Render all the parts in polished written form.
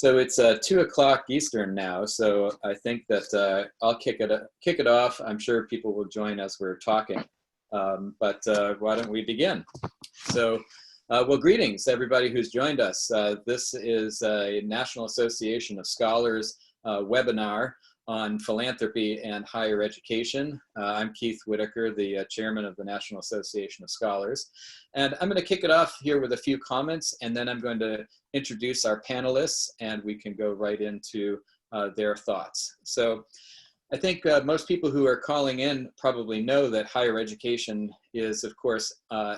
So it's 2 o'clock Eastern now, so I think that I'll kick it off. I'm sure people will join as we're talking, but why don't we begin? So, well, greetings, everybody who's joined us. This is a National Association of Scholars webinar on philanthropy and higher education. I'm Keith Whitaker, the chairman of the National Association of Scholars. And I'm going to kick it off here with a few comments, and then I'm going to introduce our panelists, and we can go right into their thoughts. So I think most people who are calling in probably know that higher education is, of course,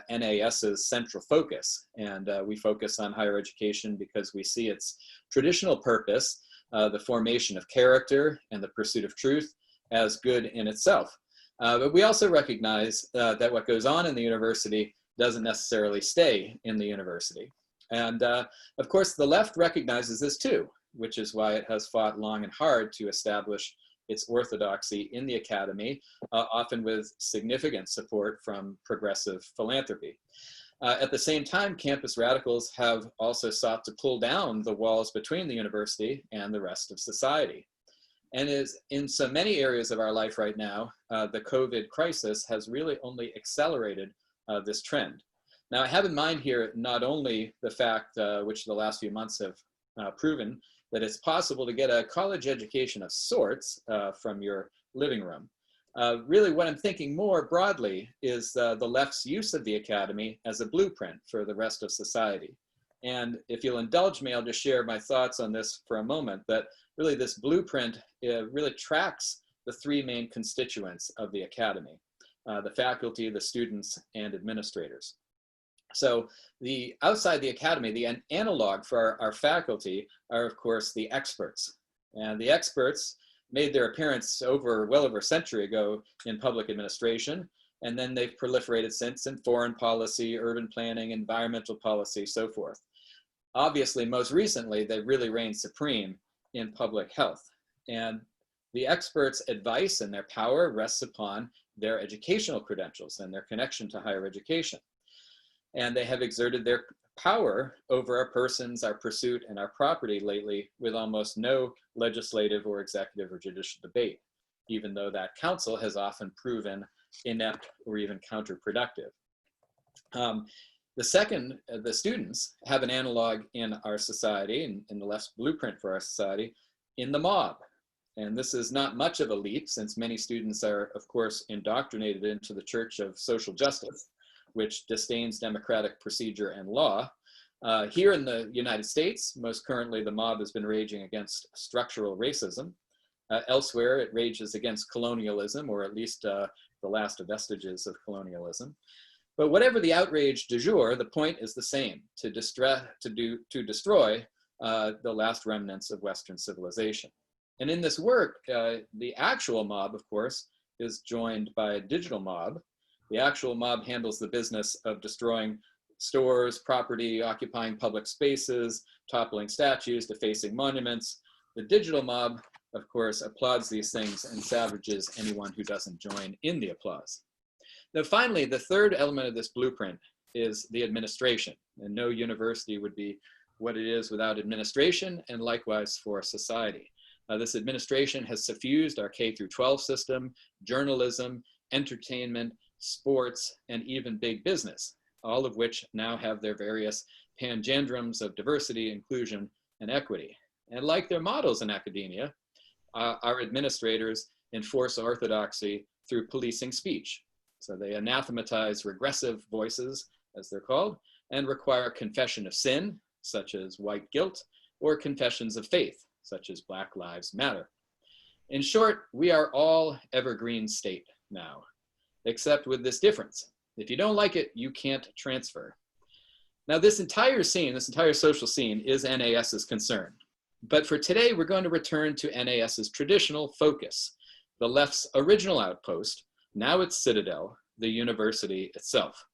NAS's central focus. And we focus on higher education because we see its traditional purpose, the formation of character and the pursuit of truth, as good in itself. But we also recognize that what goes on in the university doesn't necessarily stay in the university. And of course, the left recognizes this too, which is why it has fought long and hard to establish its orthodoxy in the academy, often with significant support from progressive philanthropy. At the same time, campus radicals have also sought to pull down the walls between the university and the rest of society. And is in so many areas of our life right now, the COVID crisis has really only accelerated this trend. Now, I have in mind here not only the fact, which the last few months have proven, that it's possible to get a college education of sorts from your living room. Really, what I'm thinking more broadly is the left's use of the academy as a blueprint for the rest of society. And if you'll indulge me, I'll just share my thoughts on this for a moment, that really this blueprint really tracks the three main constituents of the academy, the faculty, the students, and administrators. So outside the academy, the analog for our faculty are, of course, the experts. And the experts made their appearance well over a century ago in public administration, and then they've proliferated since in foreign policy, urban planning, environmental policy, so forth. Obviously, most recently, they really reigned supreme in public health. And the experts' advice and their power rests upon their educational credentials and their connection to higher education. And they have exerted their power over our persons, our pursuit, and our property lately with almost no legislative or executive or judicial debate, even though that counsel has often proven inept or even counterproductive. The students have an analog in our society, in the left's blueprint for our society, in the mob. And this is not much of a leap, since many students are, of course, indoctrinated into the Church of Social Justice, which disdains democratic procedure and law. Here in the United States, most currently, the mob has been raging against structural racism. Elsewhere, it rages against colonialism, or at least the last vestiges of colonialism. But whatever the outrage du jour, the point is the same: to destroy the last remnants of Western civilization. And in this work, the actual mob, of course, is joined by a digital mob. The actual mob handles the business of destroying stores, property, occupying public spaces, toppling statues, defacing monuments. The digital mob, of course, applauds these things and savages anyone who doesn't join in the applause. Now, finally, the third element of this blueprint is the administration. And no university would be what it is without administration, and likewise for society. This administration has suffused our K-12 system, journalism, entertainment, sports, and even big business, all of which now have their various pangendrums of diversity, inclusion, and equity. And like their models in academia, our administrators enforce orthodoxy through policing speech. So they anathematize regressive voices, as they're called, and require confession of sin, such as white guilt, or confessions of faith, such as Black Lives Matter. In short, we are all evergreen state now, except with this difference: if you don't like it, you can't transfer. Now, this entire social scene is NAS's concern. But for today, we're going to return to NAS's traditional focus, the left's original outpost, now its citadel, the university itself.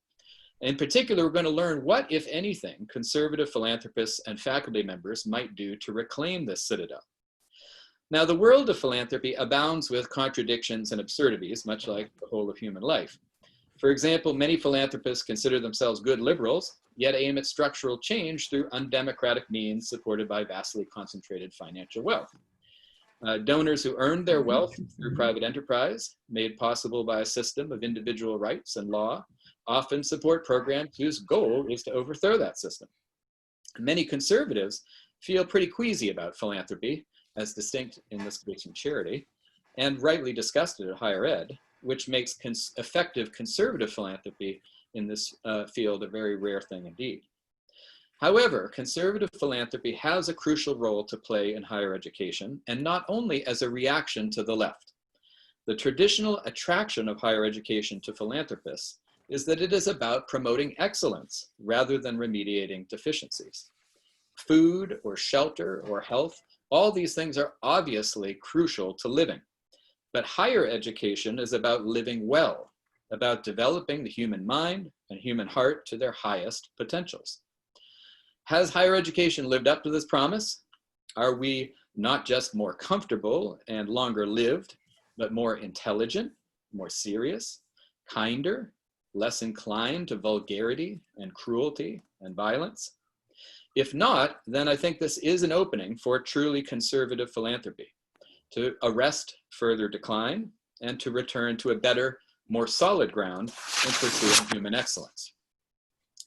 In particular, we're going to learn what, if anything, conservative philanthropists and faculty members might do to reclaim this citadel. Now, the world of philanthropy abounds with contradictions and absurdities, much like the whole of human life. For example, many philanthropists consider themselves good liberals, yet aim at structural change through undemocratic means supported by vastly concentrated financial wealth. Donors who earned their wealth through private enterprise, made possible by a system of individual rights and law, often support programs whose goal is to overthrow that system. Many conservatives feel pretty queasy about philanthropy, as distinct in this case from charity, and rightly disgusted at higher ed, which makes effective conservative philanthropy in this field a very rare thing indeed. However, conservative philanthropy has a crucial role to play in higher education, and not only as a reaction to the left. The traditional attraction of higher education to philanthropists is that it is about promoting excellence rather than remediating deficiencies. Food or shelter or health, all these things are obviously crucial to living. But higher education is about living well, about developing the human mind and human heart to their highest potentials. Has higher education lived up to this promise? Are we not just more comfortable and longer lived, but more intelligent, more serious, kinder, less inclined to vulgarity and cruelty and violence? If not, then I think this is an opening for truly conservative philanthropy, to arrest further decline and to return to a better, more solid ground in pursuing human excellence.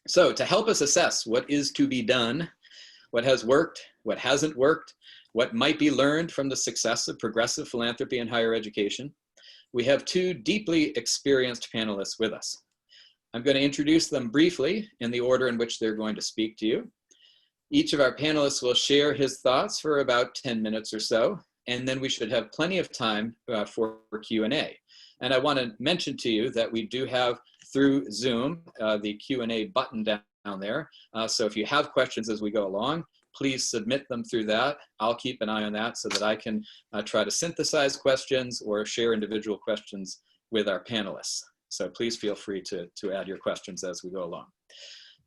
So to help us assess what is to be done, what has worked, what hasn't worked, what might be learned from the success of progressive philanthropy in higher education, we have two deeply experienced panelists with us. I'm going to introduce them briefly in the order in which they're going to speak to you. Each of our panelists will share his thoughts for about 10 minutes or so, and then we should have plenty of time for Q&A. And I want to mention to you that we do have, through Zoom, the Q&A button down there. So if you have questions as we go along, please submit them through that. I'll keep an eye on that so that I can try to synthesize questions or share individual questions with our panelists. So please feel free to add your questions as we go along.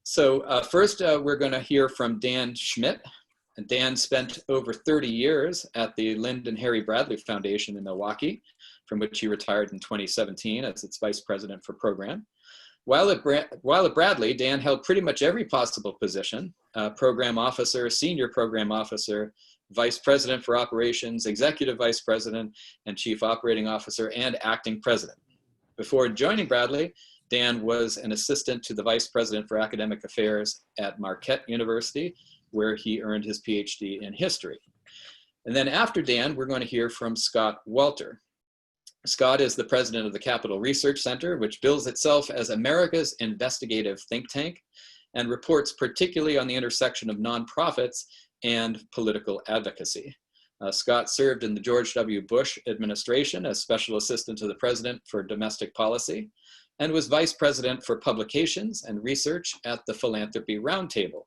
So first, we're going to hear from Dan Schmidt. And Dan spent over 30 years at the Lyndon Harry Bradley Foundation in Milwaukee, from which he retired in 2017 as its vice president for program. While at Bradley, Dan held pretty much every possible position: program officer, senior program officer, vice president for operations, executive vice president, and chief operating officer, and acting president. Before joining Bradley, Dan was an assistant to the vice president for academic affairs at Marquette University, where he earned his PhD in history. And then after Dan, we're going to hear from Scott Walter. Scott is the president of the Capital Research Center, which bills itself as America's investigative think tank and reports particularly on the intersection of nonprofits and political advocacy. Scott served in the George W. Bush administration as special assistant to the president for domestic policy and was vice president for publications and research at the Philanthropy Roundtable,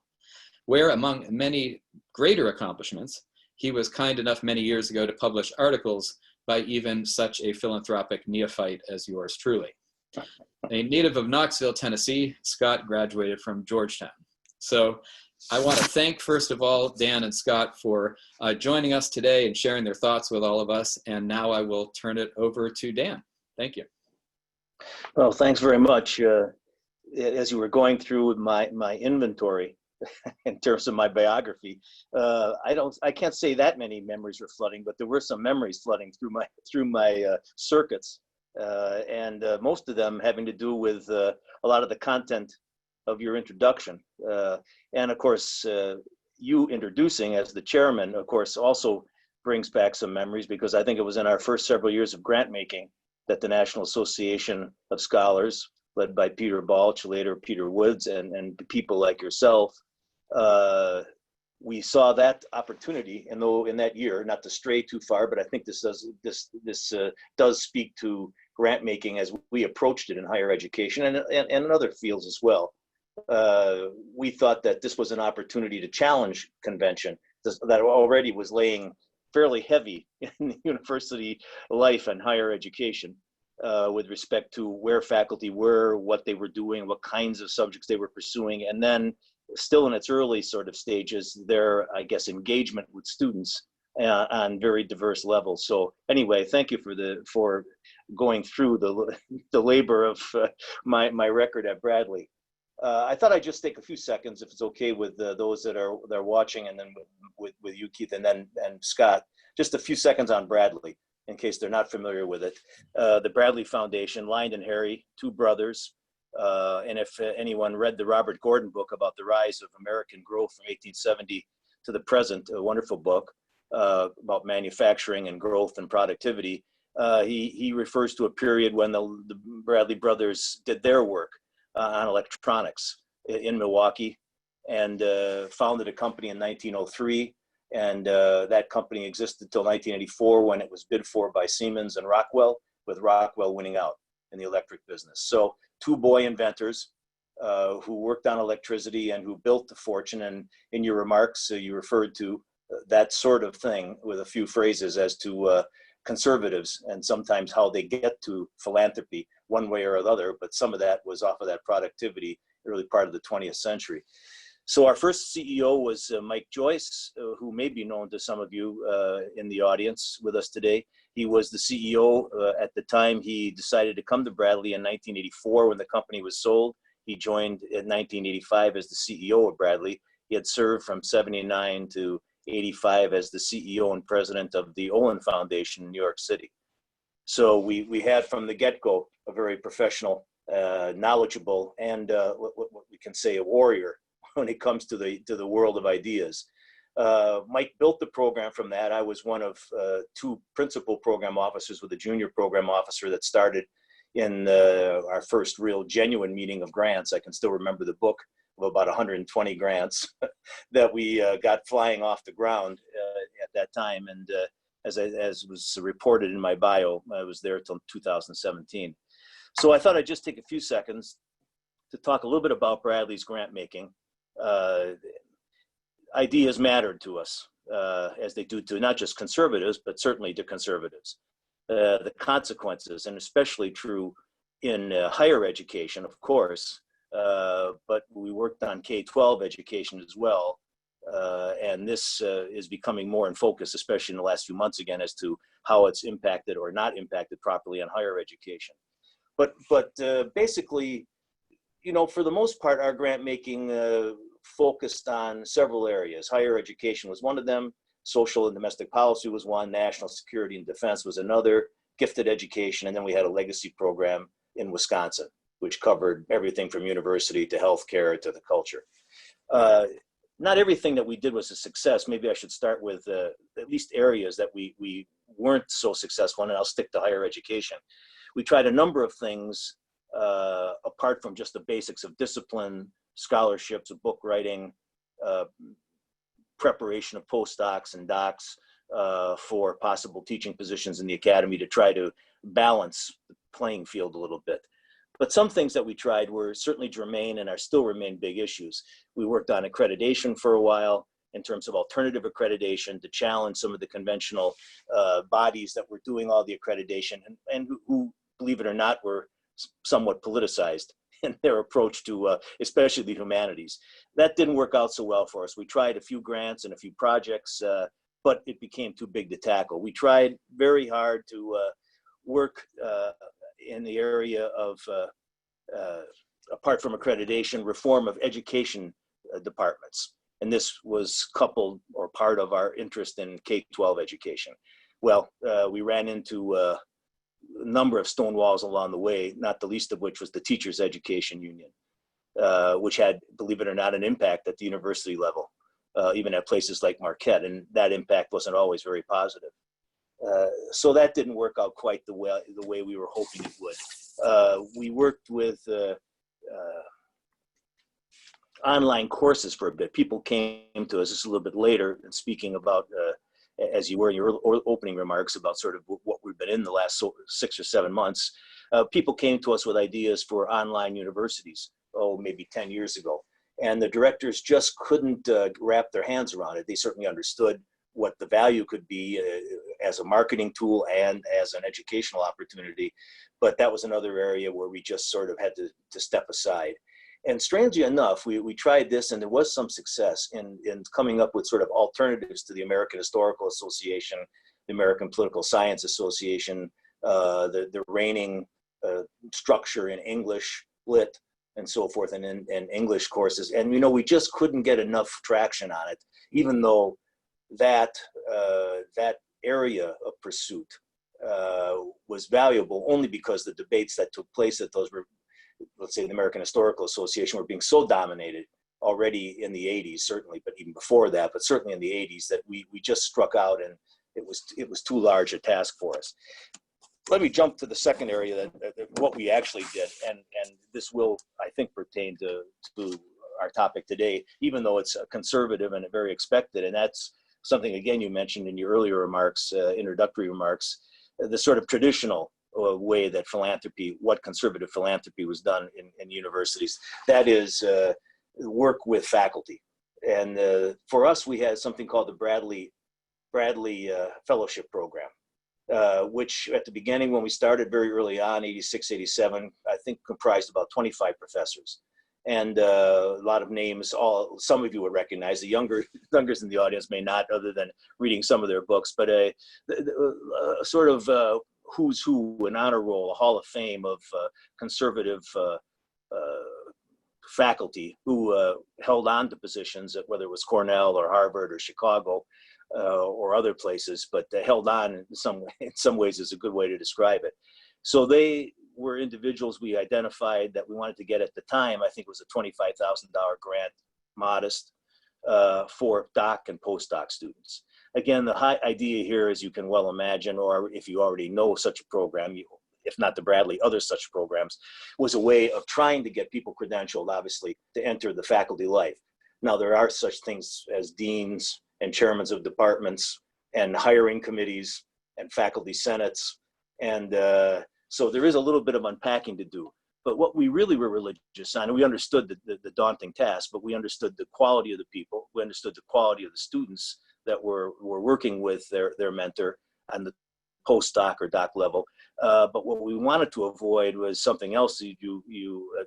where, among many greater accomplishments, he was kind enough many years ago to publish articles by even such a philanthropic neophyte as yours truly. A native of Knoxville, Tennessee, Scott graduated from Georgetown. So I want to thank, first of all, Dan and Scott for joining us today and sharing their thoughts with all of us. And now I will turn it over to Dan. Thank you. Well, thanks very much. As you were going through my inventory, in terms of my biography, I can't say that many memories were flooding, but there were some memories flooding through my circuits, and most of them having to do with a lot of the content of your introduction, and of course you introducing as the chairman, of course, also brings back some memories, because I think it was in our first several years of grant making that the National Association of Scholars, led by Peter Balch, later Peter Woods, and people like yourself, we saw that opportunity, and though in that year, not to stray too far, but I think this does speak to grant making as we approached it in higher education and in other fields as well. We thought that this was an opportunity to challenge convention that already was laying fairly heavy in university life and higher education, with respect to where faculty were, what they were doing, what kinds of subjects they were pursuing, and then still in its early sort of stages, their, I guess, engagement with students on very diverse levels. So anyway, thank you for going through the labor of my record at Bradley. I thought I'd just take a few seconds, if it's okay with those that are watching, and then with you, Keith, and Scott, just a few seconds on Bradley, in case they're not familiar with it. The Bradley Foundation, Lynd and Harry, two brothers. And if anyone read the Robert Gordon book about the rise of American growth from 1870 to the present, a wonderful book about manufacturing and growth and productivity, he refers to a period when the Bradley brothers did their work on electronics in Milwaukee, and founded a company in 1903. And that company existed until 1984, when it was bid for by Siemens and Rockwell, with Rockwell winning out in the electric business. So two boy inventors who worked on electricity and who built the fortune. And in your remarks, you referred to that sort of thing with a few phrases as to conservatives and sometimes how they get to philanthropy one way or another, but some of that was off of that productivity, early part of the 20th century. So our first CEO was Mike Joyce, who may be known to some of you in the audience with us today. He was the CEO at the time. He decided to come to Bradley in 1984 when the company was sold. He joined in 1985 as the CEO of Bradley. He had served from 79 to 85 as the CEO and president of the Olin Foundation in New York City. So we had from the get-go a very professional, knowledgeable, and what we can say a warrior when it comes to the world of ideas. Mike built the program from that. I was one of two principal program officers with a junior program officer that started in our first real genuine meeting of grants. I can still remember the book of about 120 grants that we got flying off the ground at that time. And as was reported in my bio, I was there till 2017. So I thought I'd just take a few seconds to talk a little bit about Bradley's grant making. Ideas mattered to us, as they do to not just conservatives, but certainly to conservatives. The consequences, and especially true in higher education, of course, but we worked on K-12 education as well. And this is becoming more in focus, especially in the last few months again, as to how it's impacted or not impacted properly on higher education. But basically, you know, for the most part, our grant making focused on several areas. Higher education was one of them. Social and domestic policy was one. National security and defense was another. Gifted education. And then we had a legacy program in Wisconsin, which covered everything from university to healthcare to the culture. Not everything that we did was a success. Maybe I should start with at least areas that we weren't so successful in, and I'll stick to higher education. We tried a number of things apart from just the basics of discipline, scholarships, book writing, preparation of postdocs and docs for possible teaching positions in the academy, to try to balance the playing field a little bit. But some things that we tried were certainly germane and are still remain big issues. We worked on accreditation for a while in terms of alternative accreditation to challenge some of the conventional bodies that were doing all the accreditation and who, believe it or not, were somewhat politicized in their approach to especially the humanities. That didn't work out so well for us. We tried a few grants and a few projects, but it became too big to tackle. We tried very hard to work in the area of, apart from accreditation, reform of education departments. And this was coupled or part of our interest in K-12 education. Well, we ran into a number of stone walls along the way, not the least of which was the Teachers Education Union, which had, believe it or not, an impact at the university level, even at places like Marquette, and that impact wasn't always very positive. So that didn't work out quite the way we were hoping it would. We worked with online courses for a bit. People came to us, this is a little bit later, and speaking about, as you were in your opening remarks, about sort of what we've been in the last 6 or 7 months. People came to us with ideas for online universities, maybe 10 years ago. And the directors just couldn't wrap their hands around it. They certainly understood what the value could be as a marketing tool and as an educational opportunity. But that was another area where we just sort of had to step aside. And strangely enough, we tried this, and there was some success in coming up with sort of alternatives to the American Historical Association, the American Political Science Association, the reigning structure in English, Lit, and so forth, and in English courses. And, we just couldn't get enough traction on it, even though that area of pursuit was valuable only because the debates that took place at those, let's say the American Historical Association, were being so dominated already in the 80s, certainly, but even before that, but certainly in the 80s, that we just struck out, and it was too large a task for us. Let me jump to the second area, that what we actually did, and this will, I think, pertain to our topic today, even though it's conservative and very expected, and that's something, again, you mentioned in your earlier remarks, introductory remarks, the sort of traditional way that what conservative philanthropy was done in universities. That is work with faculty. And for us, we had something called the Bradley Fellowship Program, which at the beginning, when we started very early on, 86, 87, I think comprised about 25 professors. And a lot of names, some of you would recognize. The youngers in the audience may not, other than reading some of their books, but a sort of who's who, an honor roll, a hall of fame of conservative faculty who held on to positions, whether it was Cornell or Harvard or Chicago or other places, but held on in some ways is a good way to describe it. So they were individuals we identified that we wanted to get at the time. I think it was a $25,000 grant, modest, for doc and postdoc students. Again, the high idea here, as you can well imagine, or if you already know such a program, if not the Bradley, other such programs, was a way of trying to get people credentialed, obviously, to enter the faculty life. Now, there are such things as deans and chairmen of departments and hiring committees and faculty senates. And so there is a little bit of unpacking to do. But what we really were religious on, and we understood the daunting task, but we understood the quality of the people, we understood the quality of the students that were working with their mentor on the postdoc or doc level. But what we wanted to avoid was something else, the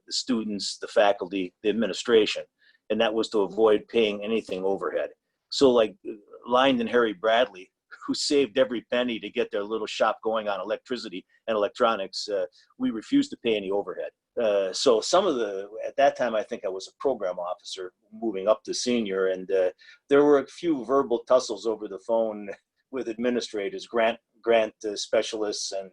students, the faculty, the administration, and that was to avoid paying anything overhead. So like Lynd and Harry Bradley, who saved every penny to get their little shop going on electricity and electronics, we refused to pay any overhead. So at that time, I think I was a program officer moving up to senior, and there were a few verbal tussles over the phone with administrators, grant specialists and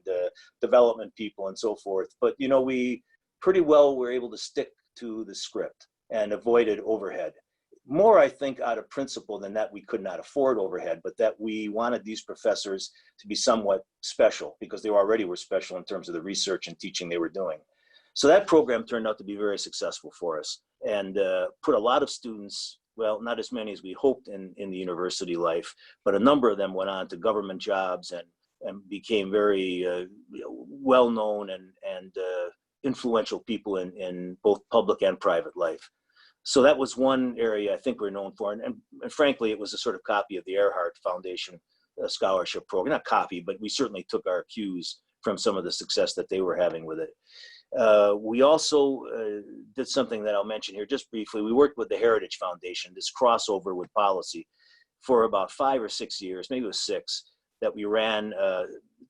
development people and so forth. But, we pretty well were able to stick to the script and avoided overhead. More, I think, out of principle than that we could not afford overhead, but that we wanted these professors to be somewhat special because they already were special in terms of the research and teaching they were doing. So that program turned out to be very successful for us and put a lot of students, well, not as many as we hoped in the university life, but a number of them went on to government jobs and became very well-known and influential people in both public and private life. So that was one area I think we're known for. And frankly, it was a sort of copy of the Earhart Foundation scholarship program. Not copy, but we certainly took our cues from some of the success that they were having with it. We also did something that I'll mention here just briefly. We worked with the Heritage Foundation, this crossover with policy, for about 5 or 6 years, maybe it was 6, that we ran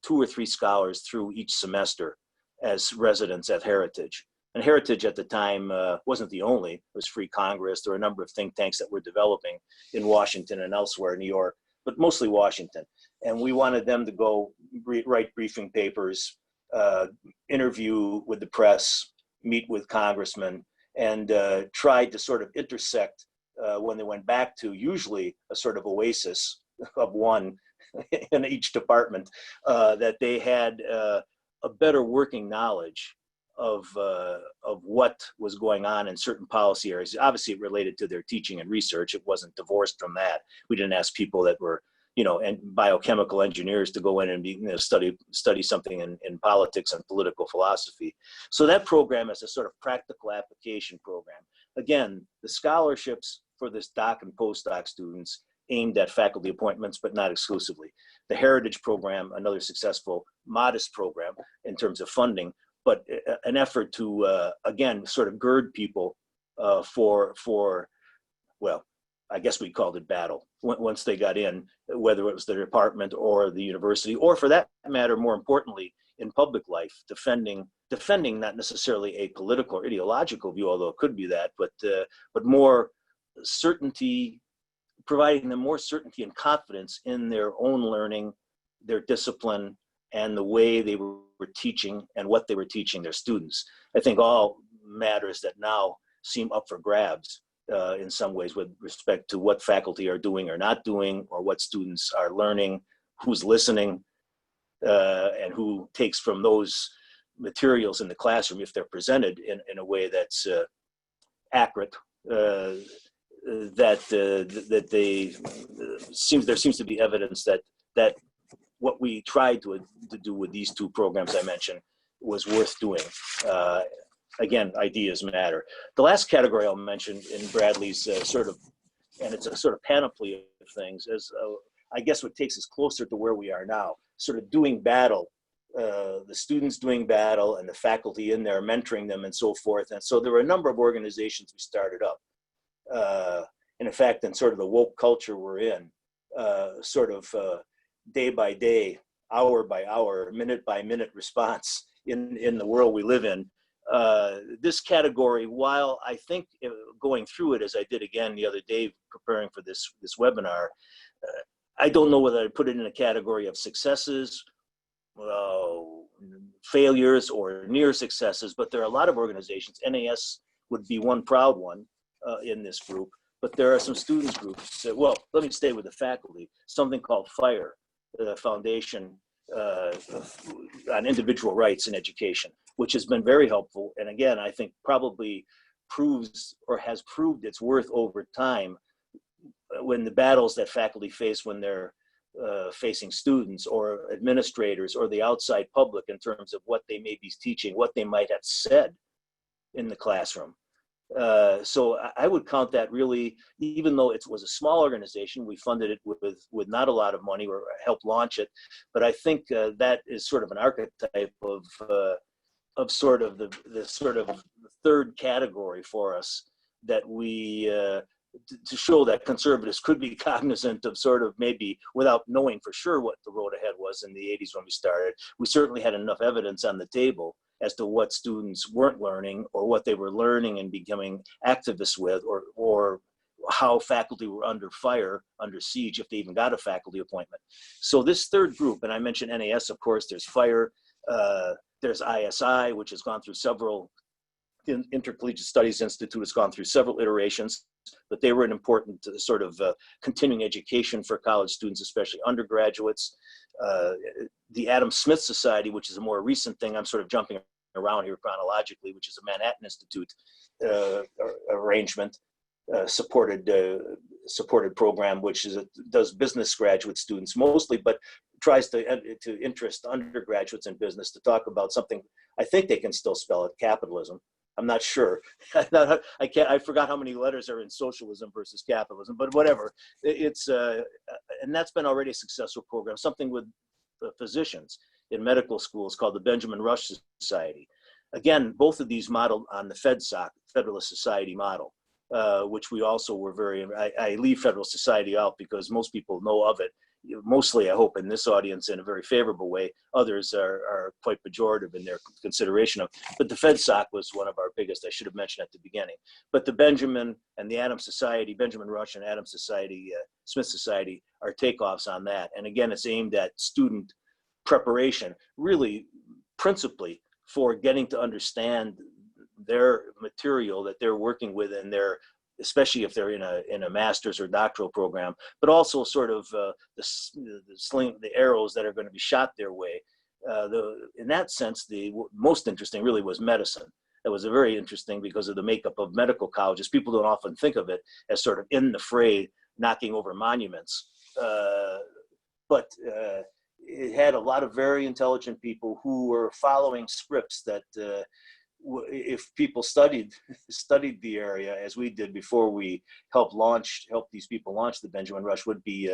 2 or 3 scholars through each semester as residents at Heritage. And Heritage at the time wasn't the only. It was Free Congress. There were a number of think tanks that were developing in Washington and elsewhere, New York, but mostly Washington. And we wanted them to go write briefing papers, interview with the press, meet with congressmen, and tried to sort of intersect when they went back to usually a sort of oasis of one in each department, that they had a better working knowledge of what was going on in certain policy areas. Obviously, it related to their teaching and research. It wasn't divorced from that. We didn't ask people that were, and biochemical engineers to go in and study something in politics and political philosophy. So that program is a sort of practical application program. Again, the scholarships for this doc and postdoc students aimed at faculty appointments, but not exclusively. The Heritage program, another successful, modest program in terms of funding, but an effort to, again, sort of gird people for I guess we called it battle once they got in, whether it was the department or the university, or for that matter, more importantly, in public life, defending not necessarily a political or ideological view, although it could be that, but more certainty, providing them more certainty and confidence in their own learning, their discipline, and the way they were teaching and what they were teaching their students. I think all matters that now seem up for grabs in some ways with respect to what faculty are doing or not doing, or what students are learning, who's listening, and who takes from those materials in the classroom if they're presented in a way that's accurate. There seems to be evidence that what we tried to do with these two programs I mentioned was worth doing. Again, ideas matter. The last category I'll mention in Bradley's and it's a sort of panoply of things, is I guess what takes us closer to where we are now, sort of doing battle, the students doing battle and the faculty in there mentoring them and so forth. And so there were a number of organizations we started up. And in fact, in sort of the woke culture we're in, day by day, hour by hour, minute by minute response in the world we live in. This category, while I think going through it as I did again the other day preparing for this webinar, I don't know whether I'd put it in a category of successes, failures, or near successes, but there are a lot of organizations. NAS would be one proud one in this group, but there are some students groups that, well, let me stay with the faculty, something called FIRE, the Foundation on Individual Rights in Education, which has been very helpful. And again, I think probably proves or has proved its worth over time when the battles that faculty face when they're facing students or administrators or the outside public in terms of what they may be teaching, what they might have said in the classroom. So I would count that really, even though it was a small organization, we funded it with not a lot of money or helped launch it. But I think that is sort of an archetype of sort of the sort of third category for us, that we to show that conservatives could be cognizant of sort of, maybe without knowing for sure what the road ahead was in the 80s when we started, we certainly had enough evidence on the table as to what students weren't learning or what they were learning and becoming activists with, or how faculty were under fire, under siege, if they even got a faculty appointment. So this third group, and I mentioned NAS, of course, there's FIRE, there's ISI, which has gone through several, Intercollegiate Studies Institute has gone through several iterations, but they were an important sort of continuing education for college students, especially undergraduates. The Adam Smith Society, which is a more recent thing, I'm sort of jumping around here chronologically, which is a Manhattan Institute arrangement, supported program, which does business graduate students mostly, but tries to interest undergraduates in business to talk about something. I think they can still spell it, capitalism. I'm not sure. I forgot how many letters are in socialism versus capitalism, but whatever. It's and that's been already a successful program. Something with physicians in medical schools called the Benjamin Rush Society. Again, both of these modeled on the FedSoc, Federalist Society model, which we also were I leave Federalist Society out because most people know of it. Mostly, I hope, in this audience in a very favorable way. Others are quite pejorative in their consideration of. But the FedSoc was one of our biggest, I should have mentioned at the beginning. But the Benjamin and the Adams Society, Benjamin Rush and Adams Society, Smith Society, are takeoffs on that. And again, it's aimed at student preparation, really principally for getting to understand their material that they're working with in their, especially if they're in a master's or doctoral program, but also sort of the arrows that are going to be shot their way. In that sense, the most interesting really was medicine. That was very interesting because of the makeup of medical colleges. People don't often think of it as sort of in the fray, knocking over monuments. But it had a lot of very intelligent people who were following scripts that if people studied the area as we did before we helped these people launch the Benjamin Rush, would be,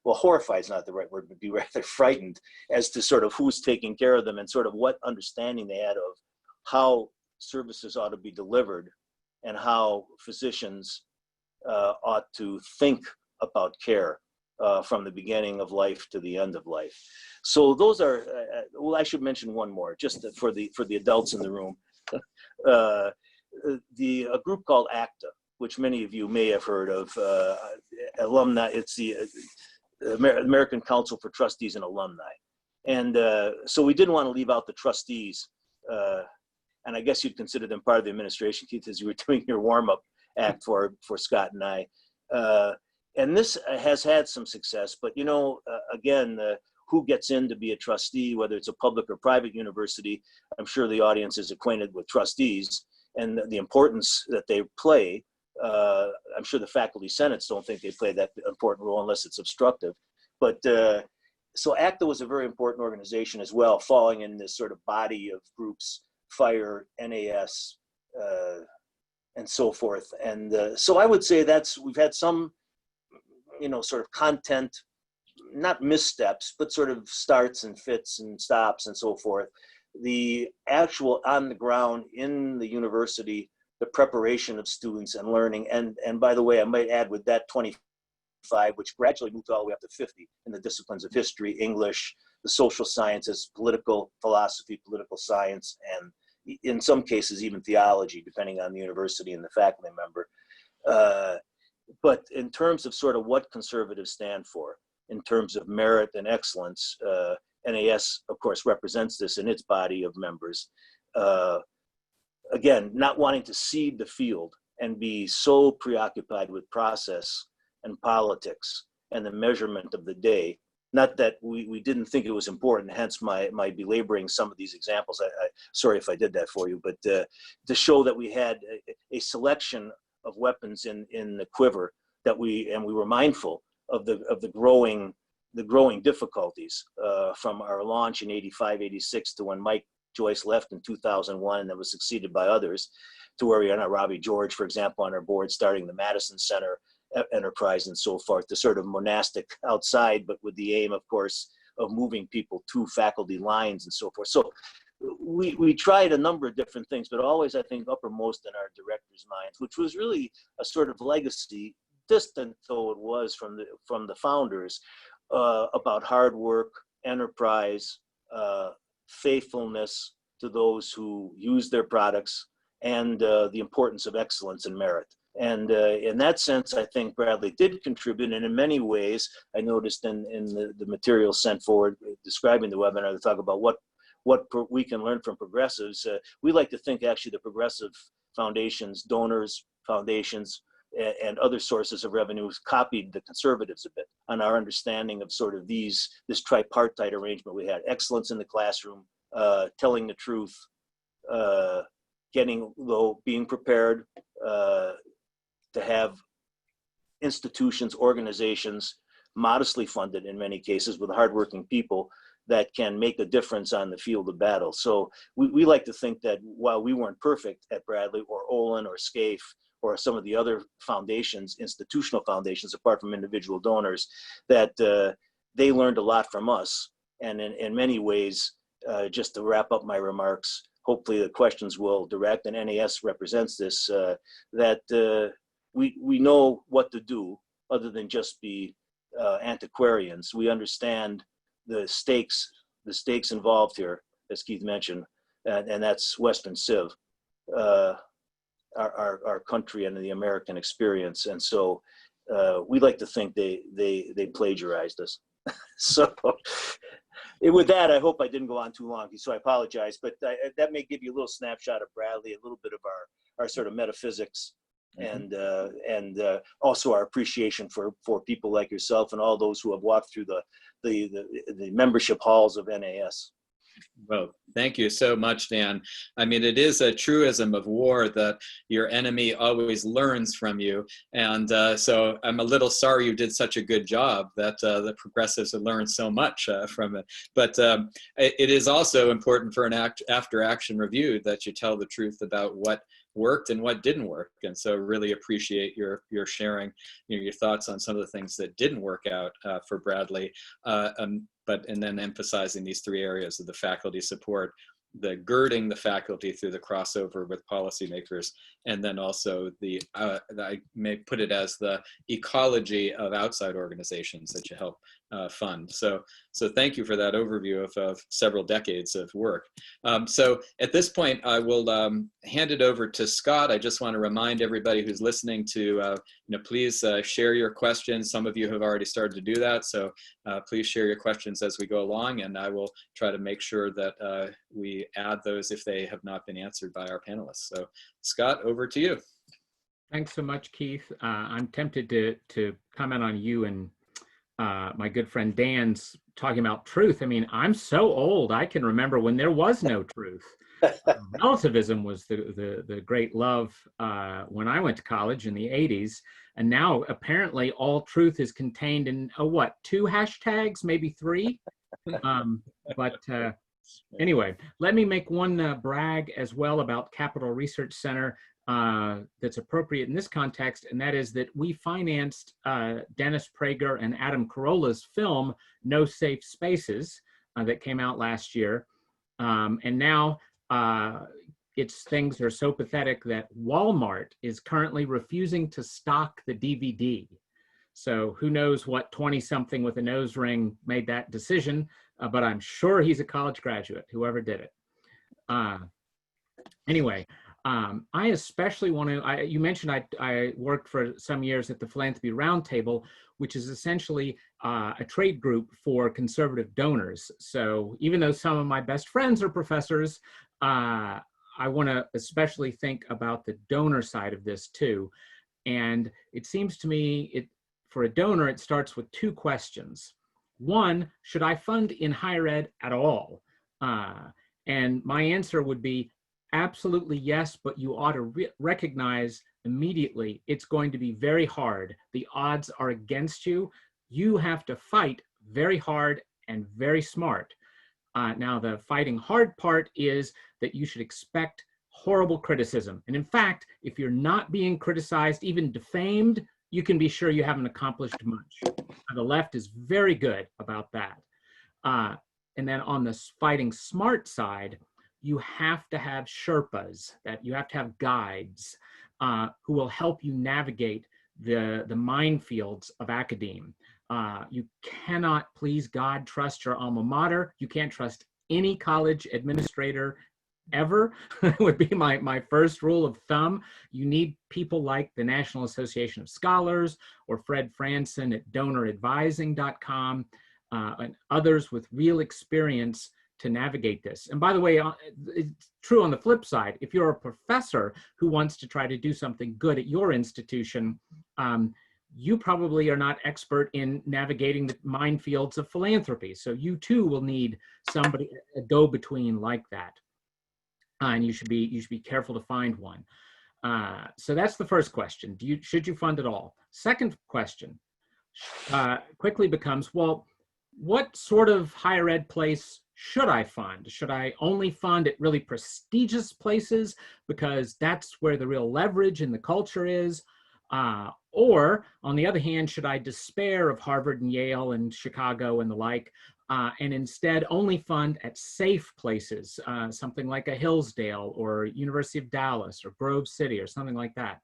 well, horrified is not the right word, but be rather frightened as to sort of who's taking care of them and sort of what understanding they had of how services ought to be delivered and how physicians ought to think about care from the beginning of life to the end of life. So those are, well, I should mention one more, just for the adults in the room. A group called ACTA, which many of you may have heard of, alumni, it's the American Council for Trustees and Alumni. And so we didn't want to leave out the trustees, and I guess you'd consider them part of the administration, Keith, as you were doing your warm-up act for Scott and I. And this has had some success, but again, who gets in to be a trustee, whether it's a public or private university, I'm sure the audience is acquainted with trustees and the importance that they play. I'm sure the faculty senates don't think they play that important role unless it's obstructive. But so ACTA was a very important organization as well, falling in this sort of body of groups, FIRE, NAS, and so forth. And so I would say we've had some, sort of content, not missteps, but sort of starts and fits and stops and so forth. The actual on the ground in the university, the preparation of students and learning. And by the way, I might add with that 25, which gradually moved all the way up to 50 in the disciplines of history, English, the social sciences, political philosophy, political science, and in some cases, even theology, depending on the university and the faculty member. But in terms of sort of what conservatives stand for, in terms of merit and excellence, NAS, of course, represents this in its body of members. Again, not wanting to cede the field and be so preoccupied with process and politics and the measurement of the day. Not that we didn't think it was important, hence my belaboring some of these examples. Sorry if I did that for you, but to show that we had a selection of weapons in the quiver, that we were mindful of the growing difficulties from our launch in 85, 86 to when Mike Joyce left in 2001 and that was succeeded by others, to where we are now, Robbie George, for example, on our board, starting the Madison Center enterprise and so forth, the sort of monastic outside, but with the aim, of course, of moving people to faculty lines and so forth. So we tried a number of different things, but always, I think, uppermost in our directors' minds, which was really a sort of legacy, distant though it was from the founders, about hard work, enterprise, faithfulness to those who use their products, and the importance of excellence and merit. And in that sense, I think Bradley did contribute. And in many ways, I noticed in the materials sent forward describing the webinar, to talk about what we can learn from progressives. We like to think actually the progressive foundations, donors, foundations, and other sources of revenues copied the conservatives a bit on our understanding of sort of this tripartite arrangement we had: excellence in the classroom, telling the truth, being prepared to have institutions, organizations, modestly funded in many cases, with hardworking people that can make a difference on the field of battle. So we like to think that while we weren't perfect at Bradley or Olin or SCAFE or some of the other foundations, institutional foundations, apart from individual donors, that they learned a lot from us. And in many ways, just to wrap up my remarks, hopefully the questions will direct, and NAS represents this, that we know what to do other than just be antiquarians. We understand the stakes involved here, as Keith mentioned, and that's Western Civ, our country and the American experience. And so we like to think they plagiarized us. So with that, I hope I didn't go on too long, so I apologize, but that may give you a little snapshot of Bradley, a little bit of our sort of metaphysics, and also our appreciation for people like yourself and all those who have walked through the membership halls of NAS. Well, thank you so much, Dan. I mean, it is a truism of war that your enemy always learns from you. And so I'm a little sorry you did such a good job that the progressives have learned so much from it. But it is also important for an after-action review that you tell the truth about what worked and what didn't work. And so really appreciate your sharing your thoughts on some of the things that didn't work out for Bradley. And then emphasizing these three areas of the faculty support, girding the faculty through the crossover with policymakers, and then also I may put it as the ecology of outside organizations that you help fund. So thank you for that overview of several decades of work. So at this point, I will hand it over to Scott. I just want to remind everybody who's listening to, please share your questions. Some of you have already started to do that, so please share your questions as we go along, and I will try to make sure that we add those if they have not been answered by our panelists. So Scott, over to you. Thanks so much, Keith. I'm tempted to comment on you and my good friend Dan's talking about truth. I mean, I'm so old, I can remember when there was no truth. Relativism was the great love when I went to college in the 80s. And now apparently all truth is contained in, 2 hashtags, maybe 3? Anyway, let me make one brag as well about Capital Research Center that's appropriate in this context, and that is that we financed Dennis Prager and Adam Carolla's film, No Safe Spaces, that came out last year. And now its things are so pathetic that Walmart is currently refusing to stock the DVD. So who knows what 20-something with a nose ring made that decision, but I'm sure he's a college graduate, whoever did it. Anyway, I especially want to, you mentioned I worked for some years at the Philanthropy Roundtable, which is essentially a trade group for conservative donors. So even though some of my best friends are professors, I want to especially think about the donor side of this too. And it seems to me, for a donor, it starts with 2 questions. One, should I fund in higher ed at all? And my answer would be absolutely yes, but you ought to recognize immediately it's going to be very hard. The odds are against you. You have to fight very hard and very smart. Now, the fighting hard part is that you should expect horrible criticism. And in fact, if you're not being criticized, even defamed, you can be sure you haven't accomplished much. The left is very good about that. And then on the fighting smart side, you have to have Sherpas, that you have to have guides who will help you navigate the minefields of academe. You cannot, please God, trust your alma mater. You can't trust any college administrator ever. Would be my first rule of thumb. You need people like the National Association of Scholars or Fred Franson at donoradvising.com and others with real experience to navigate this. And by the way, it's true on the flip side. If you're a professor who wants to try to do something good at your institution, you probably are not expert in navigating the minefields of philanthropy. So you too will need somebody, a go-between like that. And you should be careful to find one. So that's the first question. Should you fund at all? Second question quickly becomes, well, what sort of higher ed place should I fund? Should I only fund at really prestigious places because that's where the real leverage in the culture is? Or on the other hand, should I despair of Harvard and Yale and Chicago and the like, and instead only fund at safe places, something like a Hillsdale or University of Dallas or Grove City or something like that?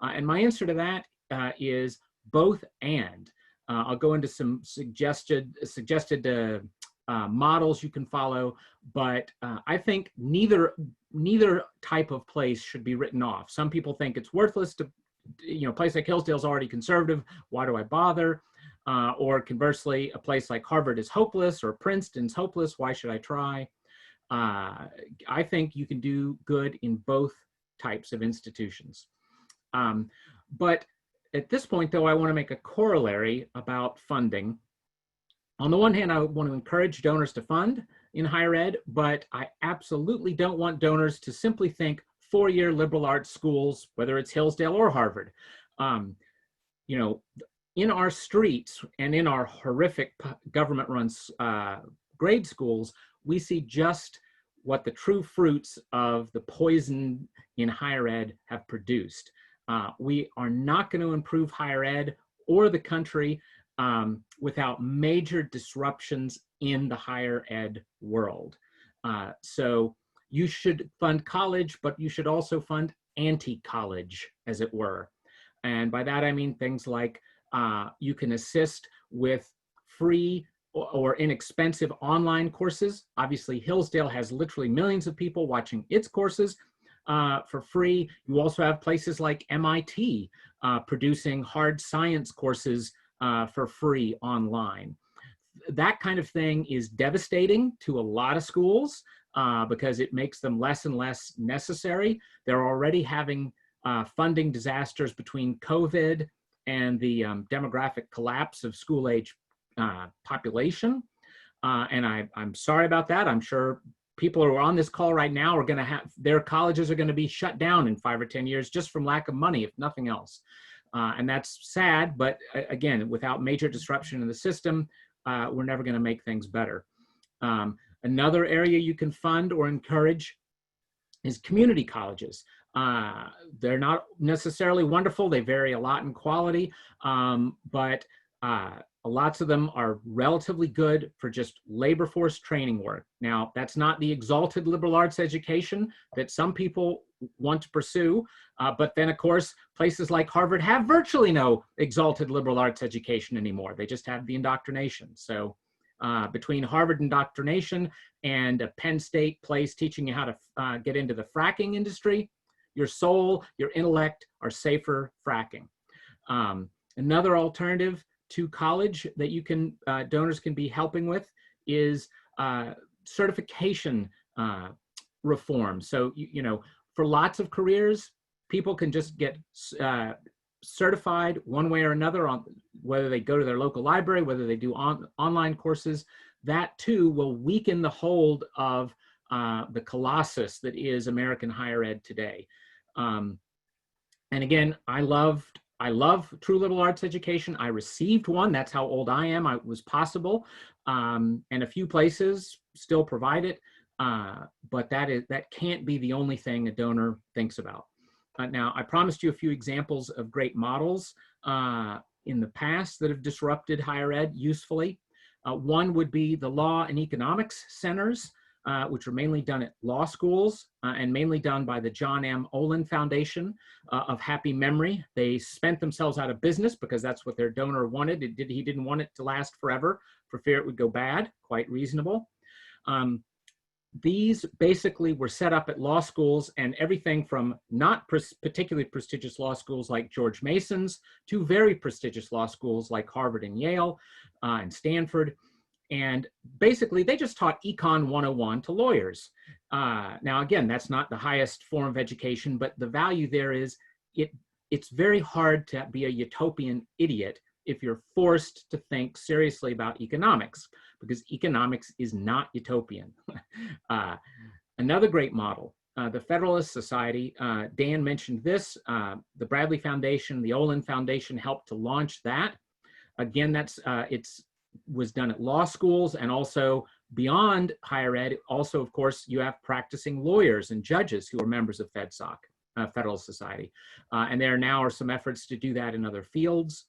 And my answer to that is both and. I'll go into some suggested models you can follow, but I think neither type of place should be written off. Some people think it's worthless to, a place like Hillsdale is already conservative. Why do I bother? Or conversely, a place like Harvard is hopeless or Princeton's hopeless. Why should I try? I think you can do good in both types of institutions. But at this point, though, I want to make a corollary about funding. On the one hand, I want to encourage donors to fund in higher ed, but I absolutely don't want donors to simply think 4-year liberal arts schools, whether it's Hillsdale or Harvard. In our streets and in our horrific government-run grade schools, we see just what the true fruits of the poison in higher ed have produced. We are not going to improve higher ed or the country without major disruptions in the higher ed world. So you should fund college, but you should also fund anti-college, as it were. And by that, I mean things like you can assist with free or inexpensive online courses. Obviously, Hillsdale has literally millions of people watching its courses for free. You also have places like MIT producing hard science courses for free online. That kind of thing is devastating to a lot of schools because it makes them less and less necessary. They're already having funding disasters between COVID and the demographic collapse of school-age population. And I'm sorry about that. I'm sure people who are on this call right now are going to have, their colleges are going to be shut down in 5 or 10 years just from lack of money, if nothing else. And that's sad, but again, without major disruption in the system, we're never going to make things better. Another area you can fund or encourage is community colleges. They're not necessarily wonderful. They vary a lot in quality, but lots of them are relatively good for just labor force training work. Now, that's not the exalted liberal arts education that some people want to pursue, but then of course, places like Harvard have virtually no exalted liberal arts education anymore. They just have the indoctrination. So between Harvard indoctrination and a Penn State place teaching you how to get into the fracking industry, your soul, your intellect are safer fracking. Another alternative to college that you can, donors can be helping with is certification reform. So, you know, for lots of careers, people can just get certified one way or another on whether they go to their local library, whether they do online courses. That too will weaken the hold of the colossus that is American higher ed today. And again, I love true liberal arts education. I received one. That's how old I am. It was possible. And a few places still provide it. But that can't be the only thing a donor thinks about. Now, I promised you a few examples of great models in the past that have disrupted higher ed usefully. One would be the law and economics centers, which are mainly done at law schools and mainly done by the John M. Olin Foundation of happy memory. They spent themselves out of business because that's what their donor wanted. He didn't want it to last forever for fear it would go bad, quite reasonable. These basically were set up at law schools, and everything from not particularly prestigious law schools like George Mason's to very prestigious law schools like Harvard and Yale and Stanford. And basically, they just taught Econ 101 to lawyers. Now, again, that's not the highest form of education, but the value there is it's very hard to be a utopian idiot if you're forced to think seriously about economics, because economics is not utopian. Another great model, the Federalist Society, Dan mentioned this, the Bradley Foundation, the Olin Foundation helped to launch that. Again, was done at law schools and also beyond higher ed. Also, of course, you have practicing lawyers and judges who are members of FedSoc, Federalist Society. And there now are some efforts to do that in other fields.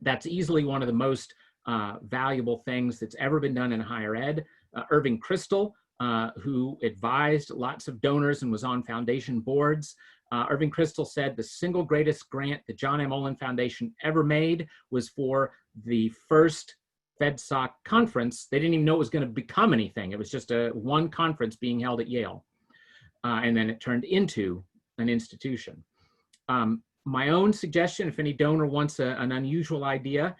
That's easily one of the most valuable things that's ever been done in higher ed. Irving Kristol, who advised lots of donors and was on foundation boards. Irving Kristol said the single greatest grant the John M. Olin Foundation ever made was for the first FedSoc conference. They didn't even know it was going to become anything. It was just one conference being held at Yale. And then it turned into an institution. My own suggestion, if any donor wants an unusual idea,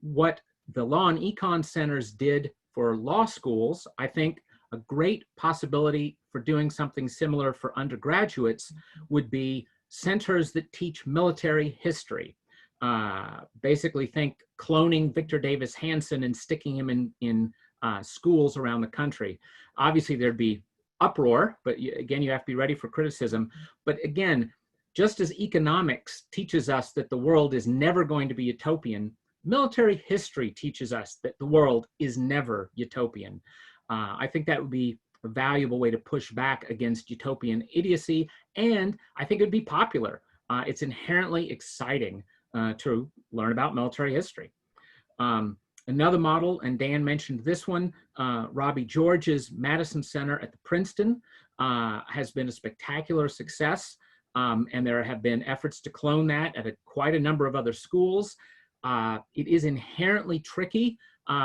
what the law and econ centers did for law schools, I think a great possibility for doing something similar for undergraduates would be centers that teach military history. Basically think cloning Victor Davis Hanson and sticking him in schools around the country. Obviously there'd be uproar, but again, you have to be ready for criticism. But again, just as economics teaches us that the world is never going to be utopian, military history teaches us that the world is never utopian. I think that would be a valuable way to push back against utopian idiocy, and I think it would be popular. It's inherently exciting to learn about military history. Another model, and Dan mentioned this one, Robbie George's Madison Center at the Princeton has been a spectacular success. And there have been efforts to clone that at quite a number of other schools. It is inherently tricky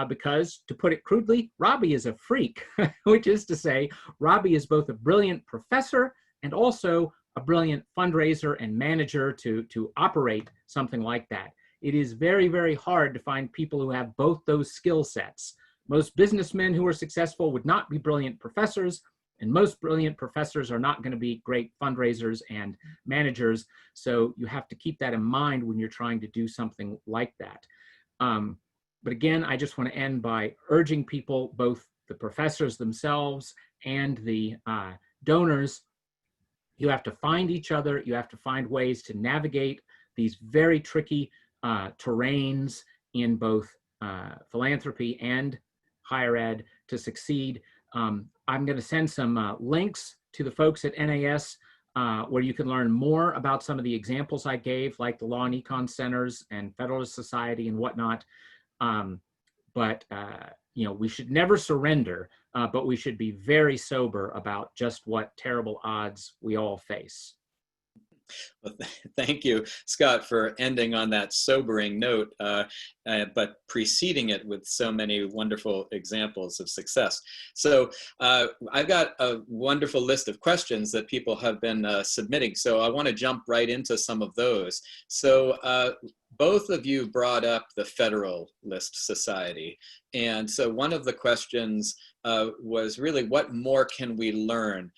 because, to put it crudely, Robbie is a freak, which is to say, Robbie is both a brilliant professor and also a brilliant fundraiser and manager to operate something like that. It is very, very hard to find people who have both those skill sets. Most businessmen who are successful would not be brilliant professors, and most brilliant professors are not going to be great fundraisers and managers. So you have to keep that in mind when you're trying to do something like that. But again, I just want to end by urging people, both the professors themselves and the donors, you have to find each other. You have to find ways to navigate these very tricky terrains in both philanthropy and higher ed to succeed. I'm going to send some links to the folks at NAS where you can learn more about some of the examples I gave, like the Law and Econ Centers and Federalist Society and whatnot. You know, we should never surrender, but we should be very sober about just what terrible odds we all face. Well, thank you, Scott, for ending on that sobering note, but preceding it with so many wonderful examples of success. So I've got a wonderful list of questions that people have been submitting, so I want to jump right into some of those. So both of you brought up the Federalist Society. And so one of the questions was really, what more can we learn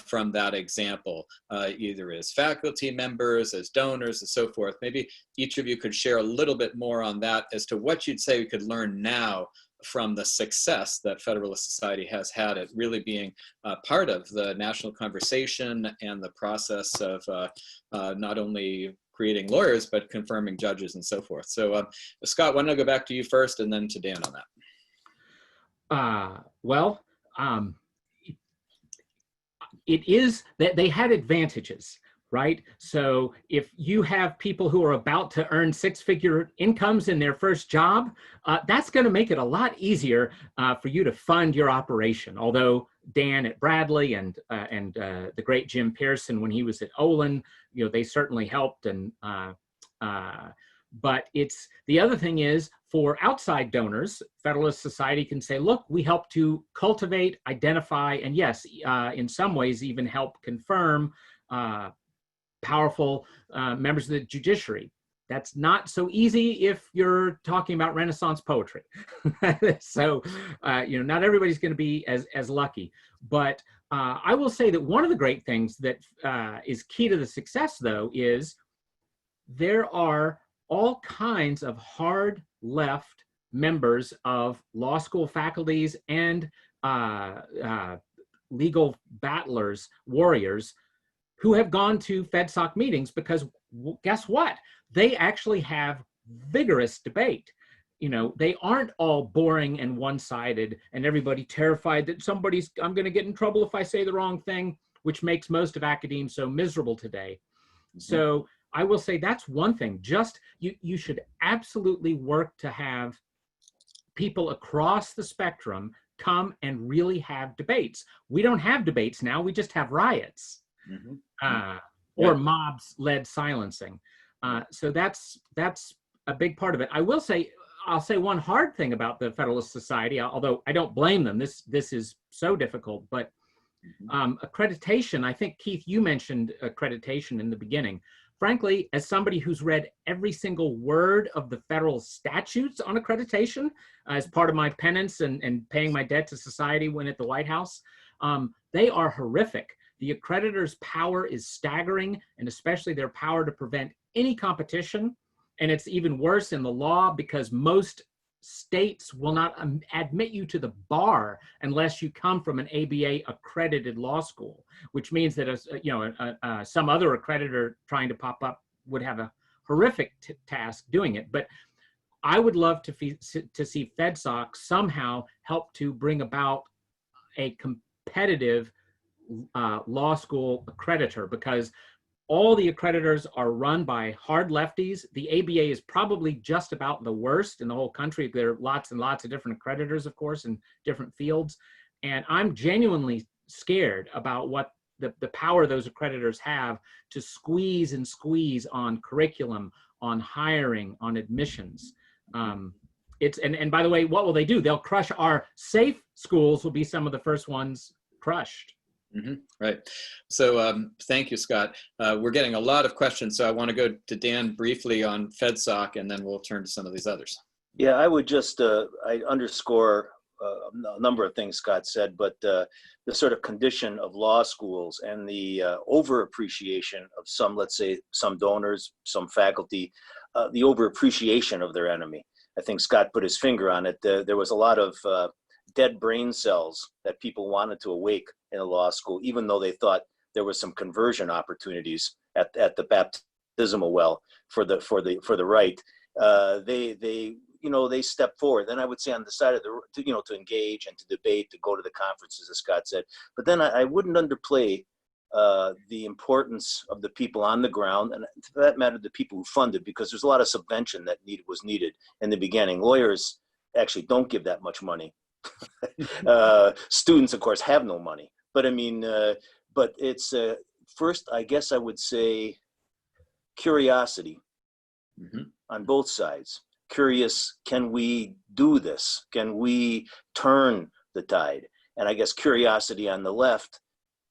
from that example, either as faculty members, as donors, and so forth? Maybe each of you could share a little bit more on that as to what you'd say we could learn now from the success that Federalist Society has had at really being part of the national conversation and the process of not only creating lawyers, but confirming judges and so forth. So Scott, why don't I go back to you first and then to Dan on that? It is that they had advantages, right? So if you have people who are about to earn six-figure incomes in their first job, that's going to make it a lot easier for you to fund your operation. Although Dan at Bradley and the great Jim Pearson, when he was at Olin, you know, they certainly helped. And but it's the other thing is, for outside donors, Federalist Society can say, look, we help to cultivate, identify, and yes, in some ways even help confirm powerful members of the judiciary. That's not so easy if you're talking about Renaissance poetry. So, you know, not everybody's going to be as lucky. But I will say that one of the great things that is key to the success, though, is there are all kinds of hard left members of law school faculties and legal battlers, warriors, who have gone to FedSoc meetings because guess what? They actually have vigorous debate. You know, they aren't all boring and one-sided and everybody terrified that I'm going to get in trouble if I say the wrong thing, which makes most of academia so miserable today. Mm-hmm. So I will say that's one thing. Just you should absolutely work to have people across the spectrum come and really have debates. We don't have debates now. We just have riots. Mm-hmm. Or mobs-led silencing. So that's a big part of it. I'll say one hard thing about the Federalist Society, although I don't blame them. This is so difficult, but accreditation, I think, Keith, you mentioned accreditation in the beginning. Frankly, as somebody who's read every single word of the federal statutes on accreditation as part of my penance and paying my debt to society when at the White House, they are horrific. The accreditor's power is staggering, and especially their power to prevent any competition. And it's even worse in the law because most states will not admit you to the bar unless you come from an ABA accredited law school, which means that some other accreditor trying to pop up would have a horrific task doing it. But I would love to see FedSoc somehow help to bring about a competitive law school accreditor, because All the accreditors are run by hard lefties. The ABA is probably just about the worst in the whole country. There are lots and lots of different accreditors, of course, in different fields. And I'm genuinely scared about what the power those accreditors have to squeeze and squeeze on curriculum, on hiring, on admissions. And by the way, what will they do? They'll crush our safe schools, will be some of the first ones crushed. Mm-hmm. Right. So thank you, Scott. We're getting a lot of questions, so I want to go to Dan briefly on FedSoc, and then we'll turn to some of these others. Yeah, I would just I underscore a number of things Scott said, but the sort of condition of law schools and the overappreciation of some, let's say, some donors, some faculty, the overappreciation of their enemy. I think Scott put his finger on it. There was a lot of dead brain cells that people wanted to awake in a law school, even though they thought there was some conversion opportunities at the baptismal well for the right. They step forward. Then I would say on the side of to engage and to debate, to go to the conferences, as Scott said. But then I wouldn't underplay the importance of the people on the ground, and for that matter, the people who funded, because there's a lot of subvention that was needed in the beginning. Lawyers actually don't give that much money. Students, of course, have no money. But I mean, but it's first, I guess I would say, curiosity on both sides. Curious, can we do this? Can we turn the tide? And I guess curiosity on the left.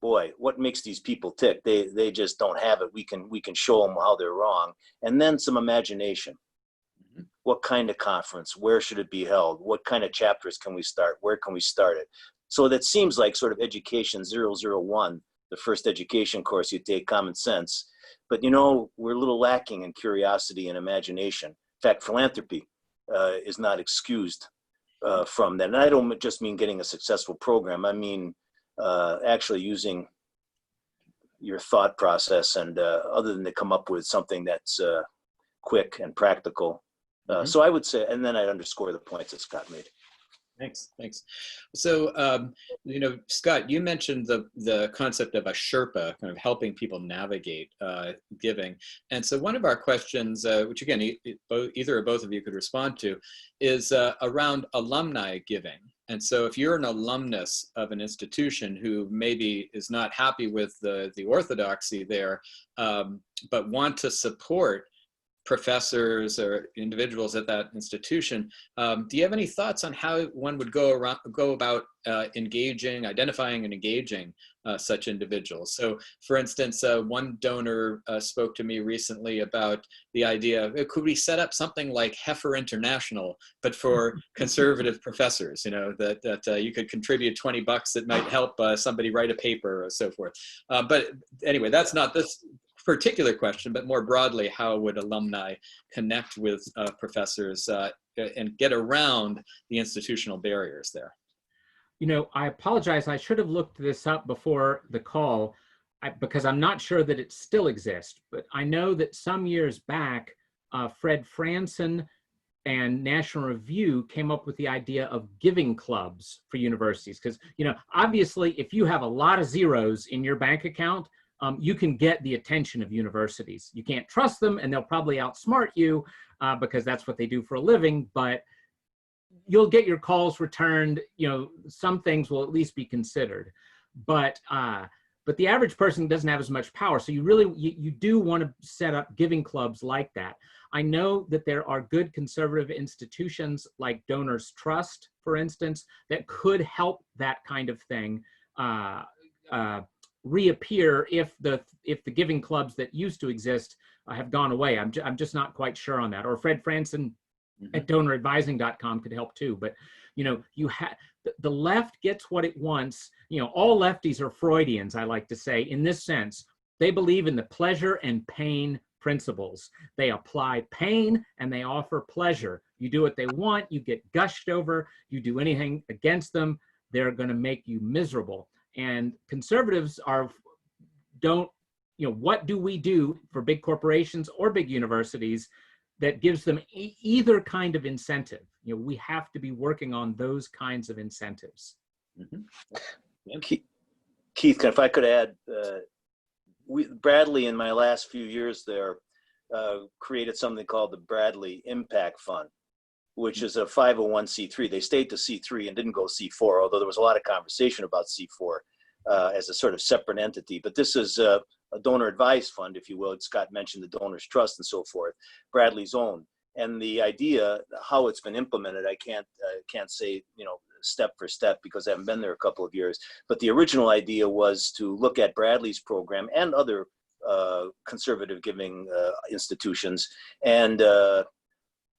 Boy, what makes these people tick? They just don't have it. We can show them how they're wrong. And then some imagination. What kind of conference? Where should it be held? What kind of chapters can we start? Where can we start it? So that seems like sort of education 001, the first education course you take, common sense. But we're a little lacking in curiosity and imagination. In fact, philanthropy is not excused from that. And I don't just mean getting a successful program. I mean actually using your thought process and other than to come up with something that's quick and practical. So I would say, and then I'd underscore the points that Scott made. Thanks. So, Scott, you mentioned the concept of a Sherpa, kind of helping people navigate giving. And so one of our questions, which again, either or both of you could respond to, is around alumni giving. And so if you're an alumnus of an institution who maybe is not happy with the orthodoxy there, but want to support professors or individuals at that institution, do you have any thoughts on how one would go about identifying and engaging such individuals? So for instance, one donor spoke to me recently about the idea of, could we set up something like Heifer International, but for conservative professors, that you could contribute $20 that might help somebody write a paper or so forth. But anyway, that's not this particular question, but more broadly, how would alumni connect with professors and get around the institutional barriers there? I apologize. I should have looked this up before the call because I'm not sure that it still exists. But I know that some years back, Fred Franson and National Review came up with the idea of giving clubs for universities. Because, obviously, if you have a lot of zeros in your bank account, you can get the attention of universities. You can't trust them, and they'll probably outsmart you because that's what they do for a living, but you'll get your calls returned. Some things will at least be considered. But the average person doesn't have as much power. So you do want to set up giving clubs like that. I know that there are good conservative institutions like Donors Trust, for instance, that could help that kind of thing reappear if the giving clubs that used to exist have gone away. I'm just not quite sure on that. Or Fred Franson at donoradvising.com could help too. But the left gets what it wants. All lefties are Freudians, I like to say, in this sense. They believe in the pleasure and pain principles. They apply pain and they offer pleasure. You do what they want, you get gushed over. You do anything against them, they're going to make you miserable. And conservatives what do we do for big corporations or big universities that gives them either kind of incentive? We have to be working on those kinds of incentives. Keith, if I could add, Bradley, in my last few years there, created something called the Bradley Impact Fund, which is a 501c3. They stayed to C3 and didn't go C4, although there was a lot of conversation about C4 as a sort of separate entity. But this is a donor advised fund, if you will. Scott mentioned the Donors Trust and so forth, Bradley's own. And the idea, how it's been implemented, I can't say, step for step because I haven't been there a couple of years. But the original idea was to look at Bradley's program and other conservative giving institutions, and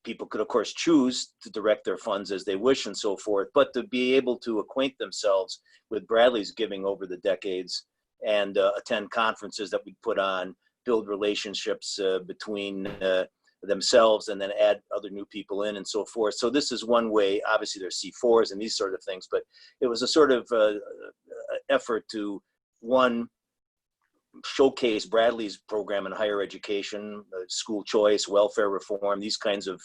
people could, of course, choose to direct their funds as they wish and so forth, but to be able to acquaint themselves with Bradley's giving over the decades and attend conferences that we put on, build relationships between themselves, and then add other new people in and so forth. So this is one way. Obviously, there's C4s and these sort of things, but it was a sort of effort to, one, showcase Bradley's program in higher education, school choice, welfare reform, these kinds of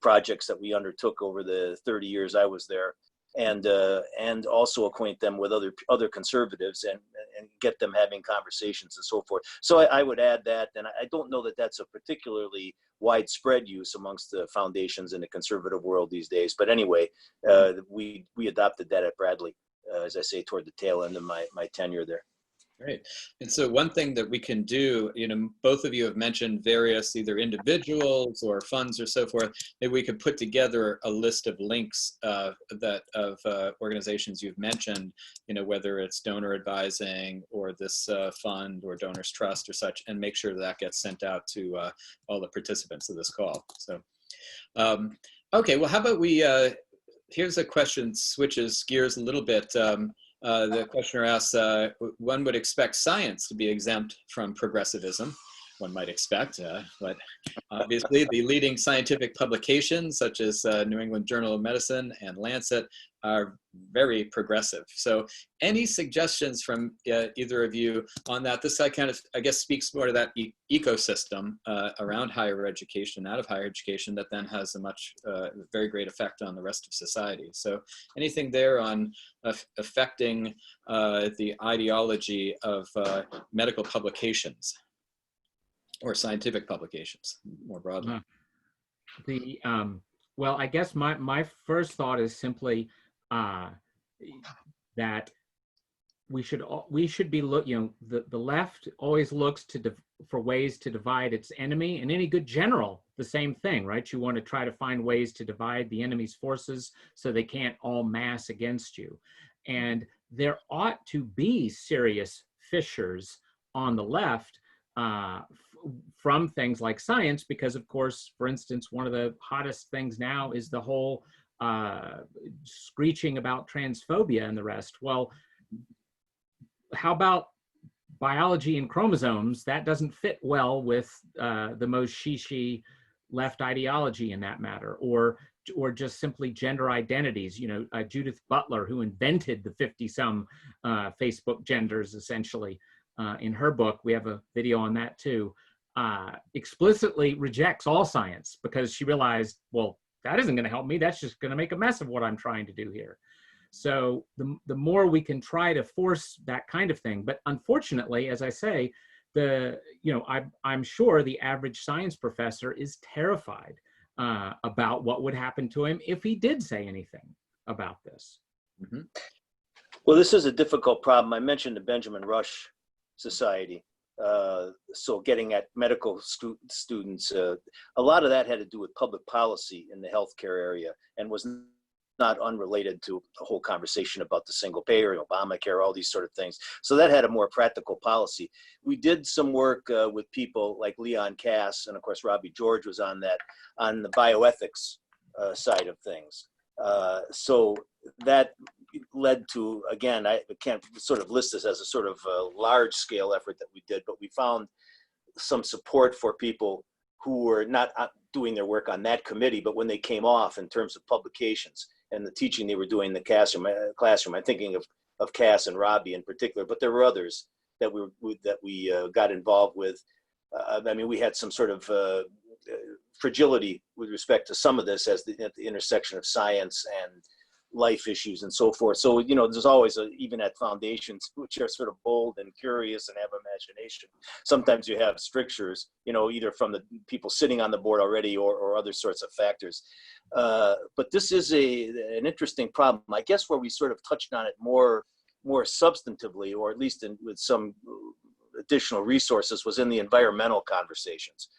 projects that we undertook over the 30 years I was there, and also acquaint them with other conservatives and get them having conversations and so forth. So I would add that, and I don't know that that's a particularly widespread use amongst the foundations in the conservative world these days. But anyway, we adopted that at Bradley, as I say, toward the tail end of my tenure there. Great. And so one thing that we can do, both of you have mentioned various either individuals or funds or so forth. Maybe we could put together a list of links of organizations you've mentioned, whether it's donor advising or this fund or Donors Trust or such, and make sure that gets sent out to all the participants of this call. So, okay, well, how about we, here's a question, switches gears a little bit. The questioner asks, one would expect science to be exempt from progressivism. One might expect, but obviously the leading scientific publications such as New England Journal of Medicine and Lancet are very progressive. So any suggestions from either of you on that? This kind of, I guess, speaks more to that ecosystem around higher education, out of higher education, that then has a much, very great effect on the rest of society. So anything there on affecting the ideology of medical publications or scientific publications more broadly? Well, I guess my first thought is simply that we should be the left always looks for ways to divide its enemy, and any good general, the same thing, right? You want to try to find ways to divide the enemy's forces so they can't all mass against you. And there ought to be serious fissures on the left from things like science, because of course, for instance, one of the hottest things now is the whole screeching about transphobia and the rest. Well, how about biology and chromosomes? That doesn't fit well with the most she left ideology in that matter, or just simply gender identities. Judith Butler, who invented the 50-some Facebook genders, essentially, in her book, we have a video on that too, explicitly rejects all science because she realized, well, that isn't going to help me. That's just going to make a mess of what I'm trying to do here. So the more we can try to force that kind of thing, but unfortunately, as I say, I'm sure the average science professor is terrified about what would happen to him if he did say anything about this. Mm-hmm. Well, this is a difficult problem. I mentioned the Benjamin Rush Society. So getting at medical students, a lot of that had to do with public policy in the healthcare area and was not unrelated to the whole conversation about the single payer, Obamacare, all these sort of things. So that had a more practical policy. We did some work with people like Leon Cass, and of course, Robbie George was on that, on the bioethics side of things. So that led to, again, I can't sort of list this as a sort of large scale effort that we did, but we found some support for people who were not doing their work on that committee, but when they came off in terms of publications and the teaching they were doing in the classroom. I'm thinking of Cass and Robbie in particular, but there were others that we got involved with. I mean, we had some sort of fragility with respect to some of this at the intersection of science and life issues and so forth. So, you know, there's always, even at foundations, which are sort of bold and curious and have imagination, sometimes you have strictures, you know, either from the people sitting on the board already or other sorts of factors. But this is an interesting problem. I guess where we sort of touched on it more substantively, or at least with some additional resources, was in the environmental conversations.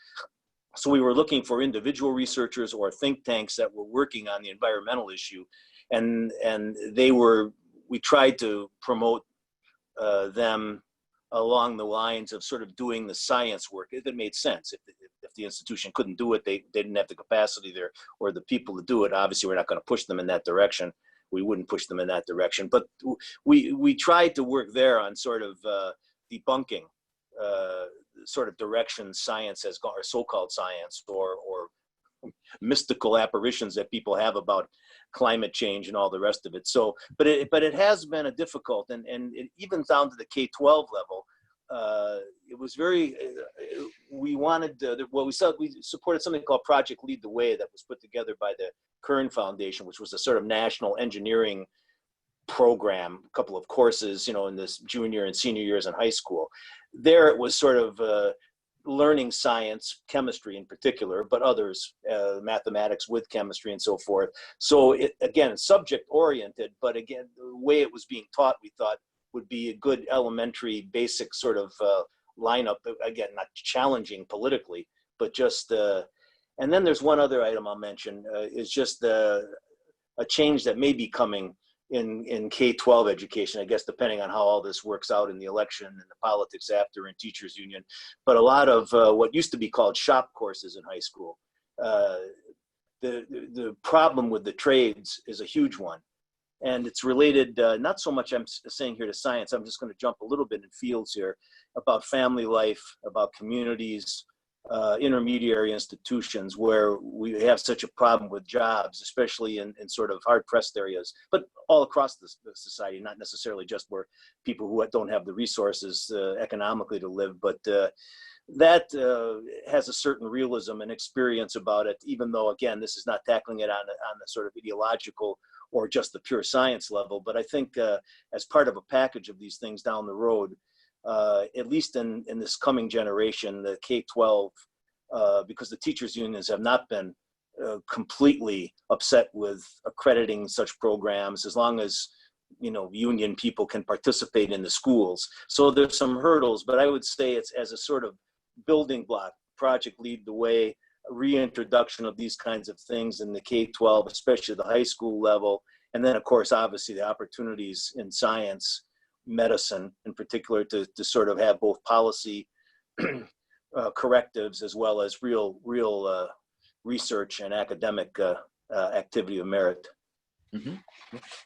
So we were looking for individual researchers or think tanks that were working on the environmental issue, and we tried to promote them along the lines of sort of doing the science work if it made sense. If the institution couldn't do it, they didn't have the capacity there or the people to do it. Obviously, we're not going to push them in that direction. We wouldn't push them in that direction, but we tried to work there on sort of debunking sort of directions science has gone, or so-called science, or mystical apparitions that people have about climate change and all the rest of it. So, but it has been a difficult, and it, even down to the K-12 level, it was very, we wanted, we supported something called Project Lead the Way that was put together by the Kern Foundation, which was a sort of national engineering program, a couple of courses, you know, in this junior and senior years in high school. There it was sort of learning science, chemistry in particular, but others, mathematics with chemistry and so forth. So it, again, subject oriented, but again, the way it was being taught, we thought would be a good elementary basic sort of lineup. Again, not challenging politically, but just, and then there's one other item I'll mention, is just a change that may be coming in K-12 education, I guess, depending on how all this works out in the election and the politics after and teachers union. But a lot of what used to be called shop courses in high school, the problem with the trades is a huge one. And it's related, not so much I'm saying here to science, I'm just going to jump a little bit in fields here, about family life, about communities, intermediary institutions where we have such a problem with jobs, especially in sort of hard-pressed areas, but all across the society, not necessarily just where people who don't have the resources economically to live, but that has a certain realism and experience about it, even though, again, this is not tackling it on the sort of ideological or just the pure science level. But I think as part of a package of these things down the road, at least in this coming generation, the K-12, because the teachers unions have not been completely upset with accrediting such programs, as long as, you know, union people can participate in the schools. So there's some hurdles, but I would say it's as a sort of building block, Project Lead the Way, reintroduction of these kinds of things in the K-12, especially the high school level. And then, of course, obviously the opportunities in science, medicine in particular, to sort of have both policy correctives as well as real research and academic activity of merit. Mm-hmm.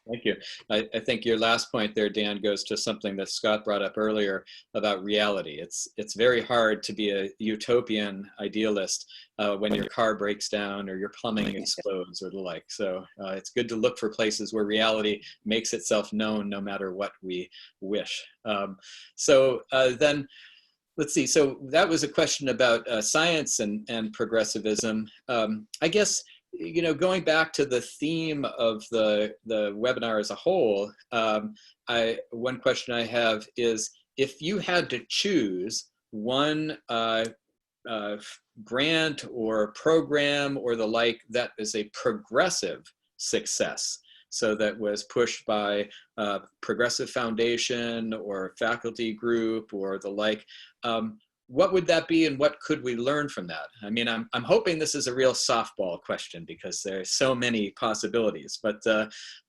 Thank you. I think your last point there, Dan, goes to something that Scott brought up earlier about reality. It's very hard to be a utopian idealist when your car breaks down or your plumbing explodes or the like. So it's good to look for places where reality makes itself known no matter what we wish. Then let's see. So that was a question about science and progressivism. I guess, you know, going back to the theme of the webinar as a whole, one question I have is, if you had to choose one grant or program or the like that is a progressive success, so that was pushed by a progressive foundation or faculty group or the like, what would that be, and what could we learn from that? I mean, I'm hoping this is a real softball question because there are so many possibilities, but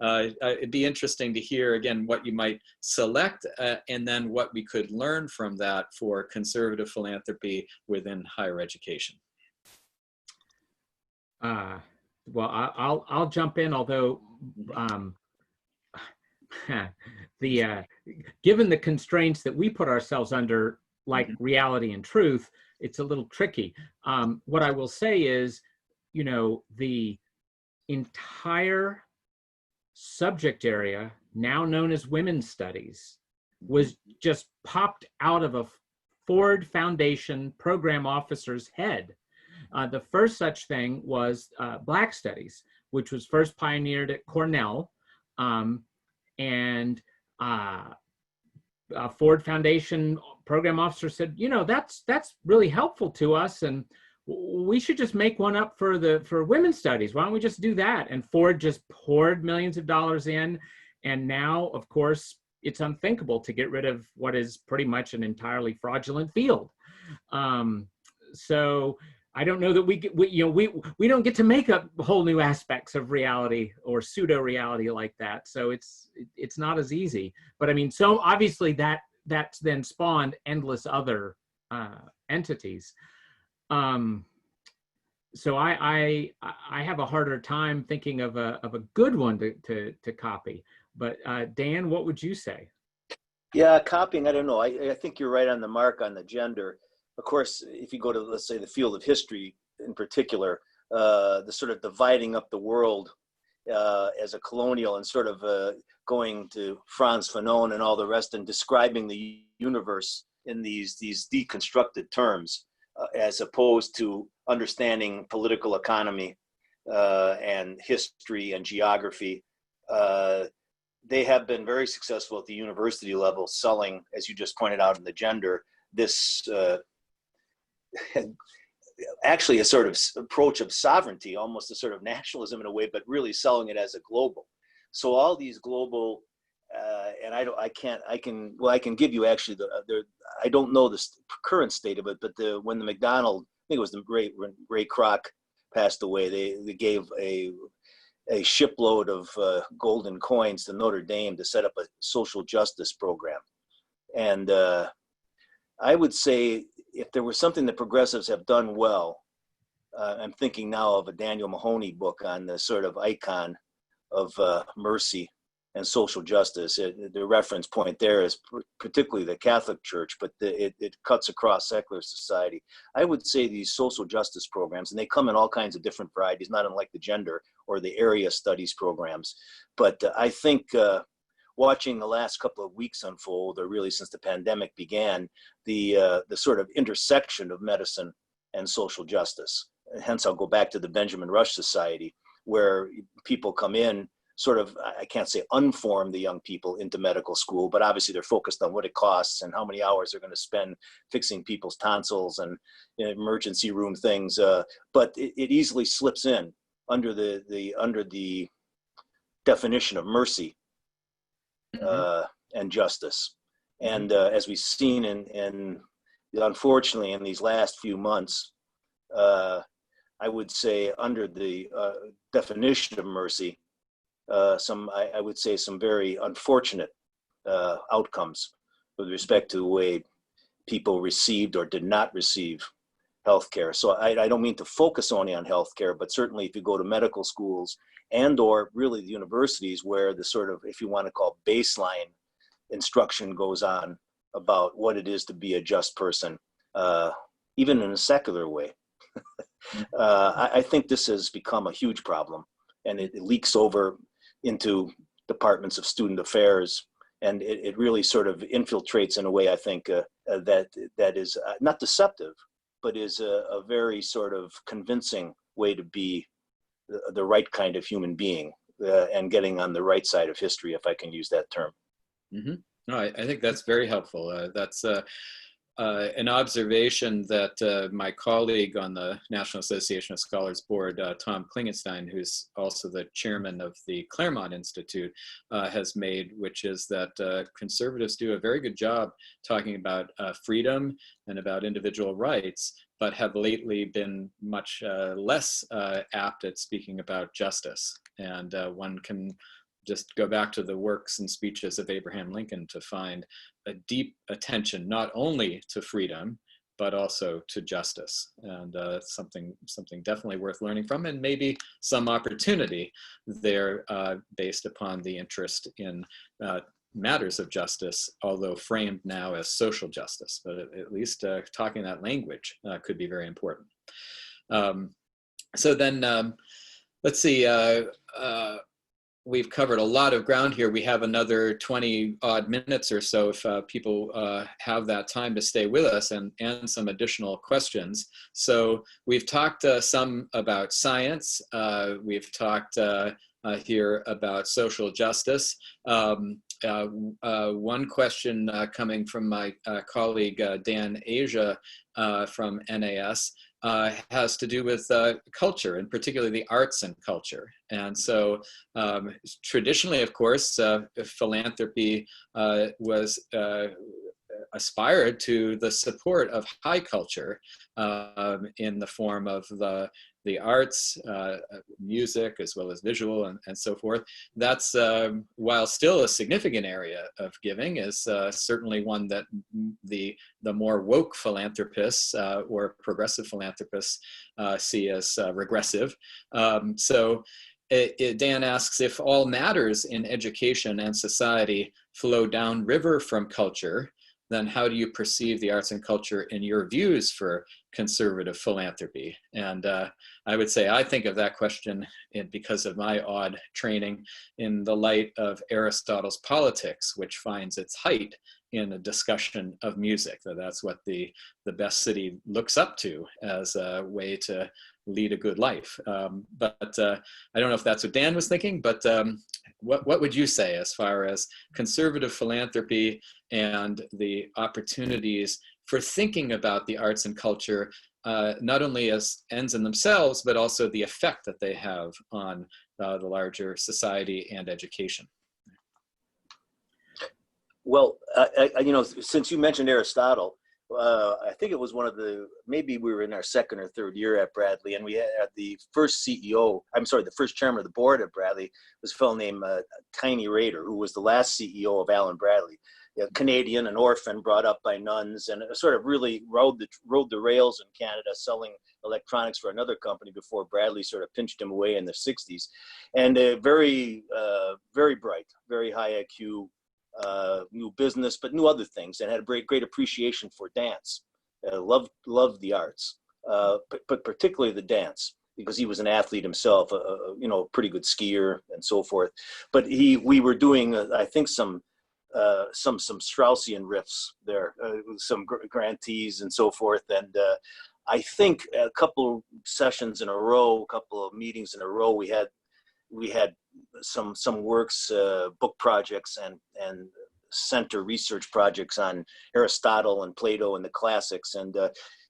it'd be interesting to hear, again, what you might select and then what we could learn from that for conservative philanthropy within higher education. Well, I'll jump in, although given the constraints that we put ourselves under, like reality and truth, it's a little tricky. What I will say is, you know, the entire subject area, now known as women's studies, was just popped out of a Ford Foundation program officer's head. The first such thing was Black Studies, which was first pioneered at Cornell And Ford Foundation program officer said, that's really helpful to us, and we should just make one up for women's studies. Why don't we just do that? And Ford just poured millions of dollars in, and now, of course, it's unthinkable to get rid of what is pretty much an entirely fraudulent field. So I don't know that we don't get to make up whole new aspects of reality or pseudo reality like that. So it's not as easy. But I mean, so obviously that's then spawned endless other entities. So I have a harder time thinking of a good one to copy. But Dan, what would you say? Yeah, copying, I don't know. I think you're right on the mark on the gender. Of course, if you go to, let's say, the field of history in particular, the sort of dividing up the world as a colonial and sort of going to Franz Fanon and all the rest and describing the universe in these deconstructed terms, as opposed to understanding political economy and history and geography. They have been very successful at the university level selling, as you just pointed out in the gender, this actually a sort of approach of sovereignty, almost a sort of nationalism in a way, but really selling it as a global. So all these global, and I can give you actually I don't know the current state of it, but when the McDonald, I think it was when Ray Kroc passed away, they gave a shipload of golden coins to Notre Dame to set up a social justice program. And I would say if there was something that progressives have done well, I'm thinking now of a Daniel Mahoney book on the sort of icon of mercy and social justice. The reference point there is particularly the Catholic Church, but it cuts across secular society. I would say these social justice programs, and they come in all kinds of different varieties, not unlike the gender or the area studies programs. But I think watching the last couple of weeks unfold, or really since the pandemic began, the sort of intersection of medicine and social justice. And hence, I'll go back to the Benjamin Rush Society, where people come in sort of, I can't say unform the young people into medical school, but obviously they're focused on what it costs and how many hours they're going to spend fixing people's tonsils and emergency room things. But it easily slips in under the definition of mercy and justice. And as we've seen unfortunately in these last few months, I would say under the definition of mercy, I would say some very unfortunate outcomes with respect to the way people received or did not receive healthcare. So I don't mean to focus only on healthcare, but certainly if you go to medical schools and or really the universities where the sort of, if you want to call baseline instruction goes on about what it is to be a just person, even in a secular way. I think this has become a huge problem, and it leaks over into departments of student affairs, and it really sort of infiltrates in a way, I think, that is not deceptive, but is a very sort of convincing way to be the right kind of human being and getting on the right side of history, if I can use that term. Mm-hmm. No, I think that's very helpful. That's an observation that my colleague on the National Association of Scholars Board, Tom Klingenstein, who's also the chairman of the Claremont Institute, has made, which is that conservatives do a very good job talking about freedom and about individual rights, but have lately been much less apt at speaking about justice. And one can just go back to the works and speeches of Abraham Lincoln to find a deep attention not only to freedom, but also to justice. And something definitely worth learning from, and maybe some opportunity there based upon the interest in matters of justice, although framed now as social justice. But at least talking that language could be very important. So then, let's see. We've covered a lot of ground here. We have another 20 odd minutes or so if people have that time to stay with us and some additional questions. So we've talked some about science. We've talked here about social justice. One question coming from my colleague Dan Asia from NAS has to do with culture, and particularly the arts and culture. And so traditionally, of course, philanthropy was aspired to the support of high culture in the form of the arts, music, as well as visual and so forth. That's, while still a significant area of giving, is certainly one that the more woke philanthropists or progressive philanthropists see as regressive. Dan asks, if all matters in education and society flow downriver from culture, then how do you perceive the arts and culture in your views for conservative philanthropy? And I would say I think of that question because of my odd training in the light of Aristotle's Politics, which finds its height in a discussion of music. That's what the best city looks up to as a way to lead a good life. But I don't know if that's what Dan was thinking, but what would you say as far as conservative philanthropy and the opportunities for thinking about the arts and culture, not only as ends in themselves, but also the effect that they have on the larger society and education? Well, since you mentioned Aristotle, I think it was maybe we were in our second or third year at Bradley, and we had the first the first chairman of the board at Bradley was a fellow named Tiny Rader, who was the last CEO of Allen Bradley, a Canadian, an orphan brought up by nuns, and sort of really rode the rails in Canada, selling electronics for another company before Bradley sort of pinched him away in the 60s. And very bright, very high IQ, knew business, but knew other things, and had a great appreciation for dance. Loved the arts, but particularly the dance, because he was an athlete himself, a pretty good skier and so forth. But we were doing, I think, some Straussian riffs there, some grantees and so forth. And I think a couple sessions in a row, a couple of meetings in a row, we had some works, book projects and center research projects on Aristotle and Plato and the classics. And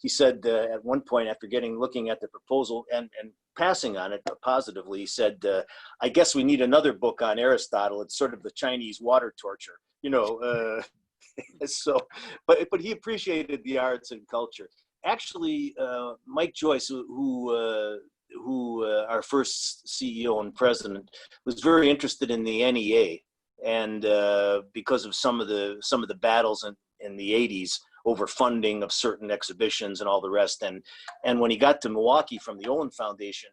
he said at one point, after looking at the proposal and passing on it positively, he said, I guess we need another book on Aristotle. It's sort of the Chinese water torture, so, but he appreciated the arts and culture. Actually, Mike Joyce, who our first CEO and president, was very interested in the NEA, and because of some of the battles in the 80s over funding of certain exhibitions and all the rest, and when he got to Milwaukee from the Olin Foundation,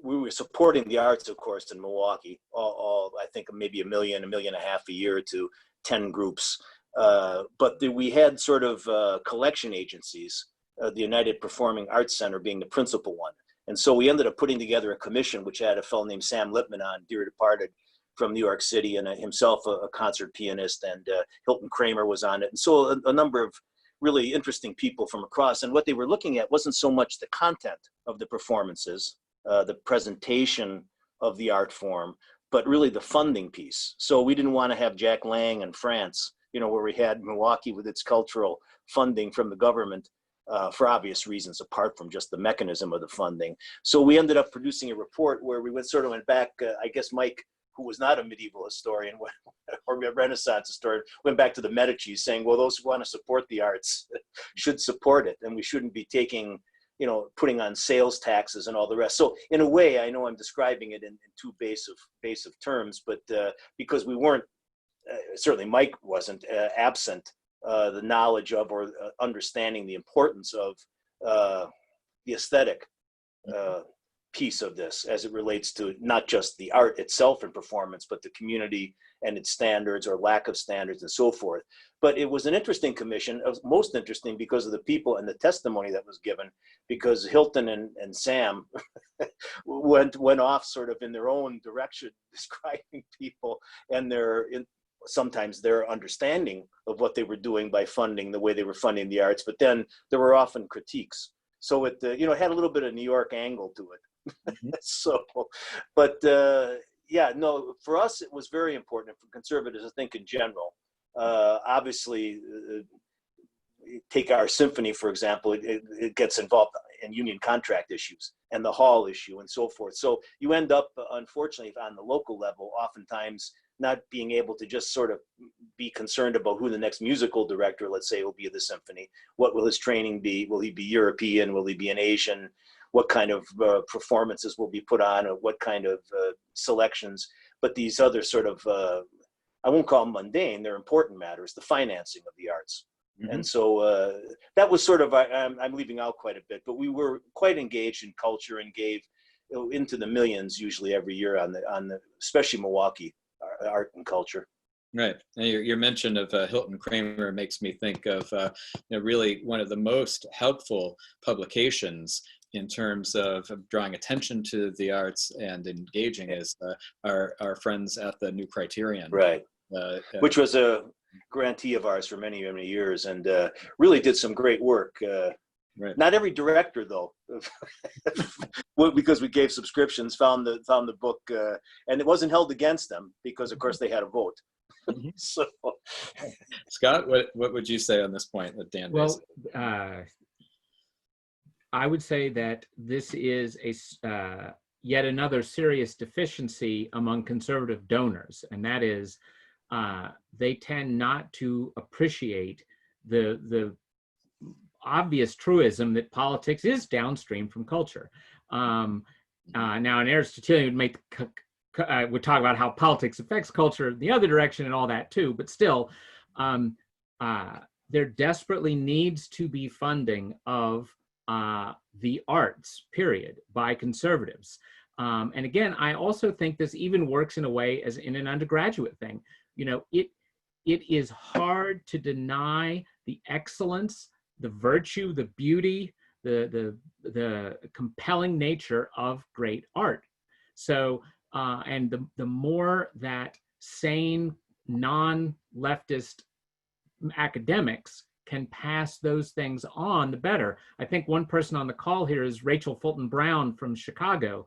we were supporting the arts, of course, in Milwaukee. All I think maybe $1.5 million a year to 10 groups, but we had sort of collection agencies. The United Performing Arts Center being the principal one. And so we ended up putting together a commission, which had a fellow named Sam Lippman on, dear departed, from New York City, and himself a concert pianist, and Hilton Kramer was on it. And so a number of really interesting people from across. And what they were looking at wasn't so much the content of the performances, the presentation of the art form, but really the funding piece. So we didn't want to have Jack Lang in France, where we had Milwaukee with its cultural funding from the government, for obvious reasons, apart from just the mechanism of the funding. So we ended up producing a report where we went back, I guess Mike, who was not a medieval historian or a Renaissance historian, went back to the Medici, saying, well, those who want to support the arts should support it, and we shouldn't be putting on sales taxes and all the rest. So in a way, I know I'm describing it in too base of terms, but because we weren't, certainly Mike wasn't absent the knowledge of or understanding the importance of the aesthetic piece of this as it relates to not just the art itself and performance, but the community and its standards or lack of standards and so forth. But it was an interesting commission. It was most interesting because of the people and the testimony that was given, because Hilton and Sam went off sort of in their own direction, describing people and sometimes their understanding of what they were doing by funding, the way they were funding the arts, but then there were often critiques. So it had a little bit of New York angle to it. Mhm. So, but yeah, no, for us, it was very important, for conservatives, I think, in general. Obviously, take our symphony, for example, it gets involved in union contract issues and the hall issue and so forth. So you end up, unfortunately, on the local level, oftentimes not being able to just sort of be concerned about who the next musical director, let's say, will be of the symphony. What will his training be? Will he be European? Will he be an Asian? What kind of performances will be put on, or what kind of selections? But these other sort of, I won't call them mundane, they're important matters, the financing of the arts. Mhm. And so that was sort of, I'm leaving out quite a bit, but we were quite engaged in culture and gave into the millions usually every year on the especially Milwaukee art and culture. Right. And your mention of Hilton Kramer makes me think of really one of the most helpful publications in terms of drawing attention to the arts and engaging is our friends at the New Criterion. Right. Which was a grantee of ours for many, many years, and really did some great work. Right. Not every director, though, because we gave subscriptions, found the book, and it wasn't held against them because, of course, they had a vote. Mhm. So, Scott, what would you say on this point that Dan Well, raised? I would say that this is yet another serious deficiency among conservative donors, and that is they tend not to appreciate the obvious truism that politics is downstream from culture. Now, an Aristotelian would talk about how politics affects culture the other direction and all that too, but still, there desperately needs to be funding of the arts, period, by conservatives. And again, I also think this even works in a way as in an undergraduate thing. It is hard to deny the excellence, the virtue, the beauty, the compelling nature of great art. So, and the more that sane, non-leftist academics can pass those things on, the better. I think one person on the call here is Rachel Fulton Brown from Chicago.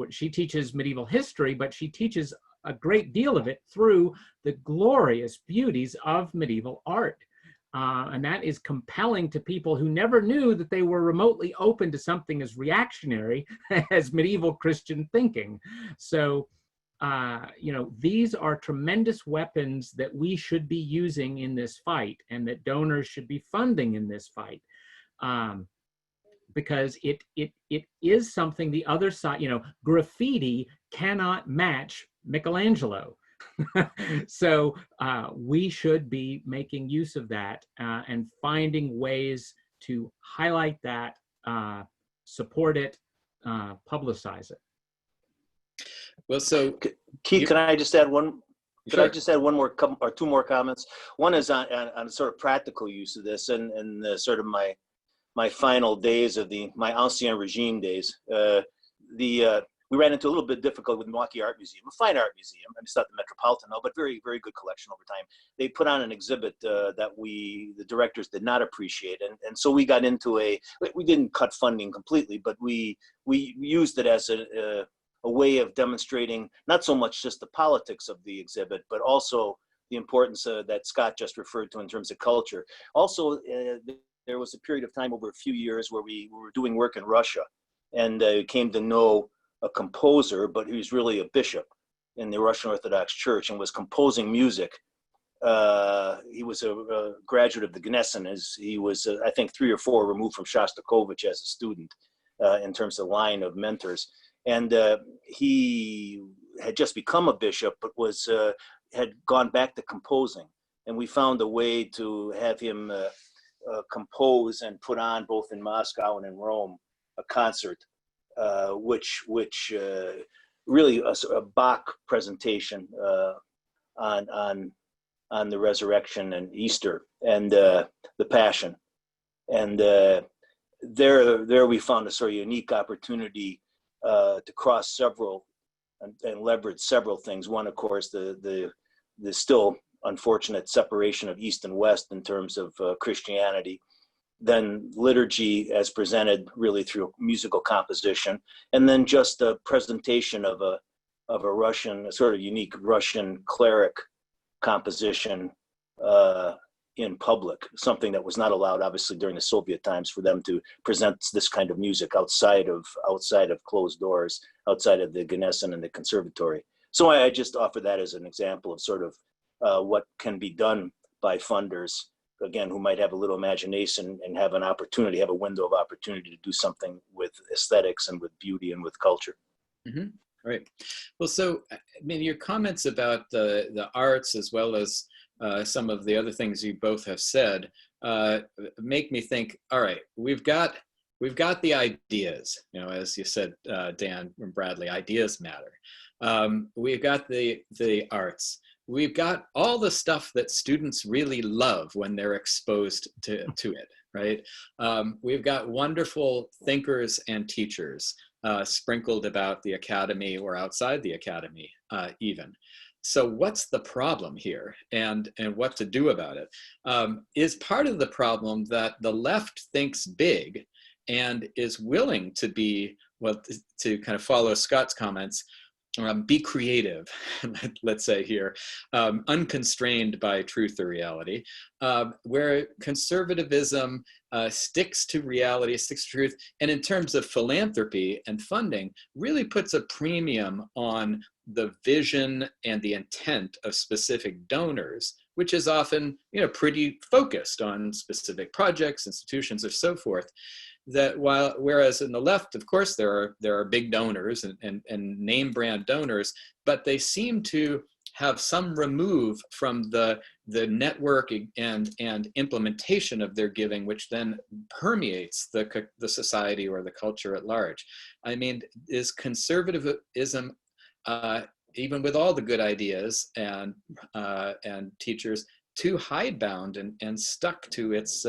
She teaches medieval history, but she teaches a great deal of it through the glorious beauties of medieval art. And that is compelling to people who never knew that they were remotely open to something as reactionary as medieval Christian thinking. So, these are tremendous weapons that we should be using in this fight and that donors should be funding in this fight. Because it is something the other side, graffiti cannot match Michelangelo. So we should be making use of that and finding ways to highlight that, support it, publicize it. Well, so Keith, can I just add one? Sure. I just add one more or two more comments? One is on sort of practical use of this, and sort of my final days of my ancien regime days. We ran into a little bit difficult with Milwaukee Art Museum, a fine art museum. I mean, it's not the Metropolitan, but very, very good collection over time. They put on an exhibit that the directors did not appreciate. And so we got into we didn't cut funding completely, but we used it as a way of demonstrating not so much just the politics of the exhibit, but also the importance that Scott just referred to in terms of culture. Also, there was a period of time over a few years where we were doing work in Russia, and came to know a composer, but he was really a bishop in the Russian Orthodox Church and was composing music. He was a graduate of the Gnesin. He was, I think, 3 or 4 removed from Shostakovich as a student in terms of line of mentors. And he had just become a bishop, but had gone back to composing. And we found a way to have him compose and put on, both in Moscow and in Rome, a concert, which really a Bach presentation on the resurrection and Easter and the Passion. And there we found a sort of unique opportunity to cross several and leverage several things. One, of course, the still unfortunate separation of East and West in terms of Christianity, then liturgy as presented really through musical composition, and then just a presentation of a Russian, a sort of unique Russian cleric composition in public, something that was not allowed, obviously, during the Soviet times, for them to present this kind of music outside of closed doors, outside of the Gnesin and the conservatory. So I just offer that as an example of sort of what can be done by funders, again, who might have a little imagination and have an opportunity, have a window of opportunity to do something with aesthetics and with beauty and with culture. Mm-hmm. Right. Well, so I mean, your comments about the arts, as well as some of the other things you both have said, make me think, all right, we've got the ideas, you know, as you said, Dan and Bradley, ideas matter. We've got the arts. We've got all the stuff that students really love when they're exposed to it, right? We've got wonderful thinkers and teachers sprinkled about the academy or outside the academy even. So what's the problem here, and what to do about it? Is part of the problem that the left thinks big and is willing to be, well, to kind of follow Scott's comments, be creative, let's say here, unconstrained by truth or reality, where conservatism sticks to reality, sticks to truth, and in terms of philanthropy and funding, really puts a premium on the vision and the intent of specific donors, which is often, you know, pretty focused on specific projects, institutions, or so forth. That whereas in the left, of course, there are big donors and name brand donors, but they seem to have some remove from the network and implementation of their giving, which then permeates the society or the culture at large. I mean, is conservatism, even with all the good ideas and teachers, too hidebound and stuck to its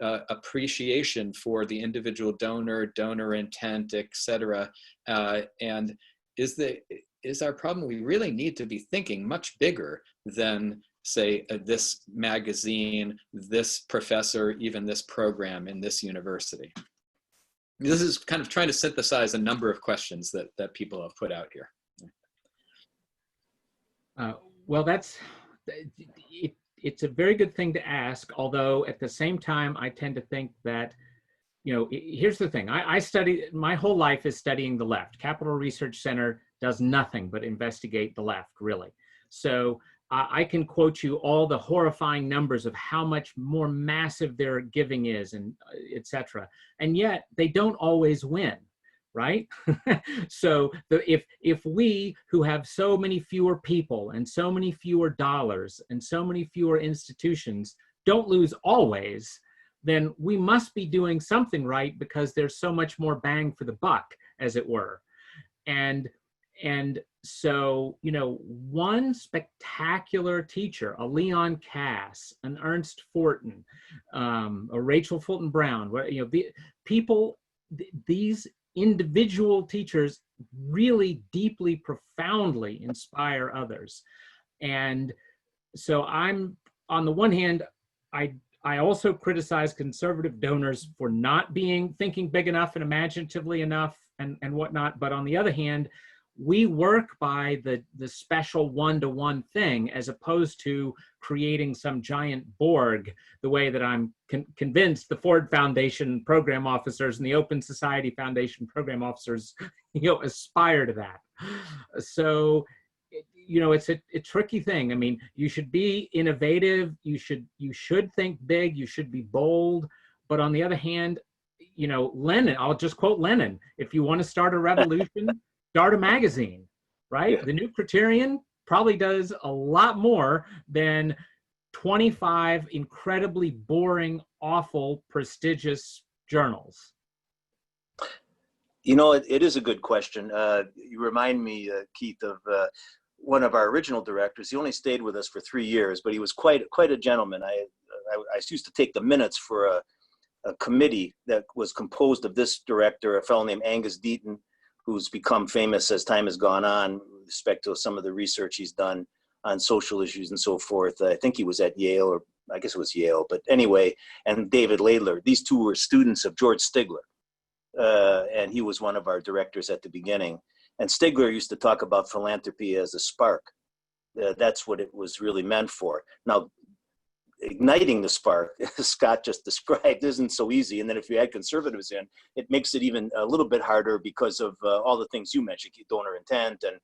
appreciation for the individual donor intent, etc.? And is our problem, we really need to be thinking much bigger than, say, this magazine, this professor, even this program in this university. This is kind of trying to synthesize a number of questions that people have put out here. Well, it's a very good thing to ask, although at the same time, I tend to think that, you know, here's the thing. I study, my whole life is studying the left. Capital Research Center does nothing but investigate the left, really. So I can quote you all the horrifying numbers of how much more massive their giving is, and et cetera. And yet they don't always win, right? So if we, who have so many fewer people and so many fewer dollars and so many fewer institutions, don't lose always, then we must be doing something right, because there's so much more bang for the buck, as it were. And so, you know, one spectacular teacher, a Leon Cass, an Ernst Fortin, a Rachel Fulton Brown, you know, these individual teachers really deeply, profoundly inspire others. And so I'm, on the one hand, I also criticize conservative donors for not thinking big enough and imaginatively enough and whatnot. But on the other hand, we work by the special one-to-one thing, as opposed to creating some giant Borg, the way that I'm convinced the Ford Foundation program officers and the Open Society Foundation program officers, you know, aspire to that. So, you know, it's a tricky thing. I mean, you should be innovative. You should think big. You should be bold. But on the other hand, you know, Lenin, I'll just quote Lenin: if you want to start a revolution, start a magazine, right? Yeah. The New Criterion probably does a lot more than 25 incredibly boring, awful, prestigious journals. You know, it is a good question. You remind me, Keith, of one of our original directors. He only stayed with us for 3 years, but he was quite a gentleman. I used to take the minutes for a committee that was composed of this director, a fellow named Angus Deaton, who's become famous as time has gone on with respect to some of the research he's done on social issues and so forth. I think he was at Yale or I guess it was Yale, but anyway, and David Laidler. These two were students of George Stigler. And he was one of our directors at the beginning. And Stigler used to talk about philanthropy as a spark. That's what it was really meant for. Now, igniting the spark, as Scott just described, isn't so easy. And then if you add conservatives in, it makes it even a little bit harder because of all the things you mentioned, donor intent and,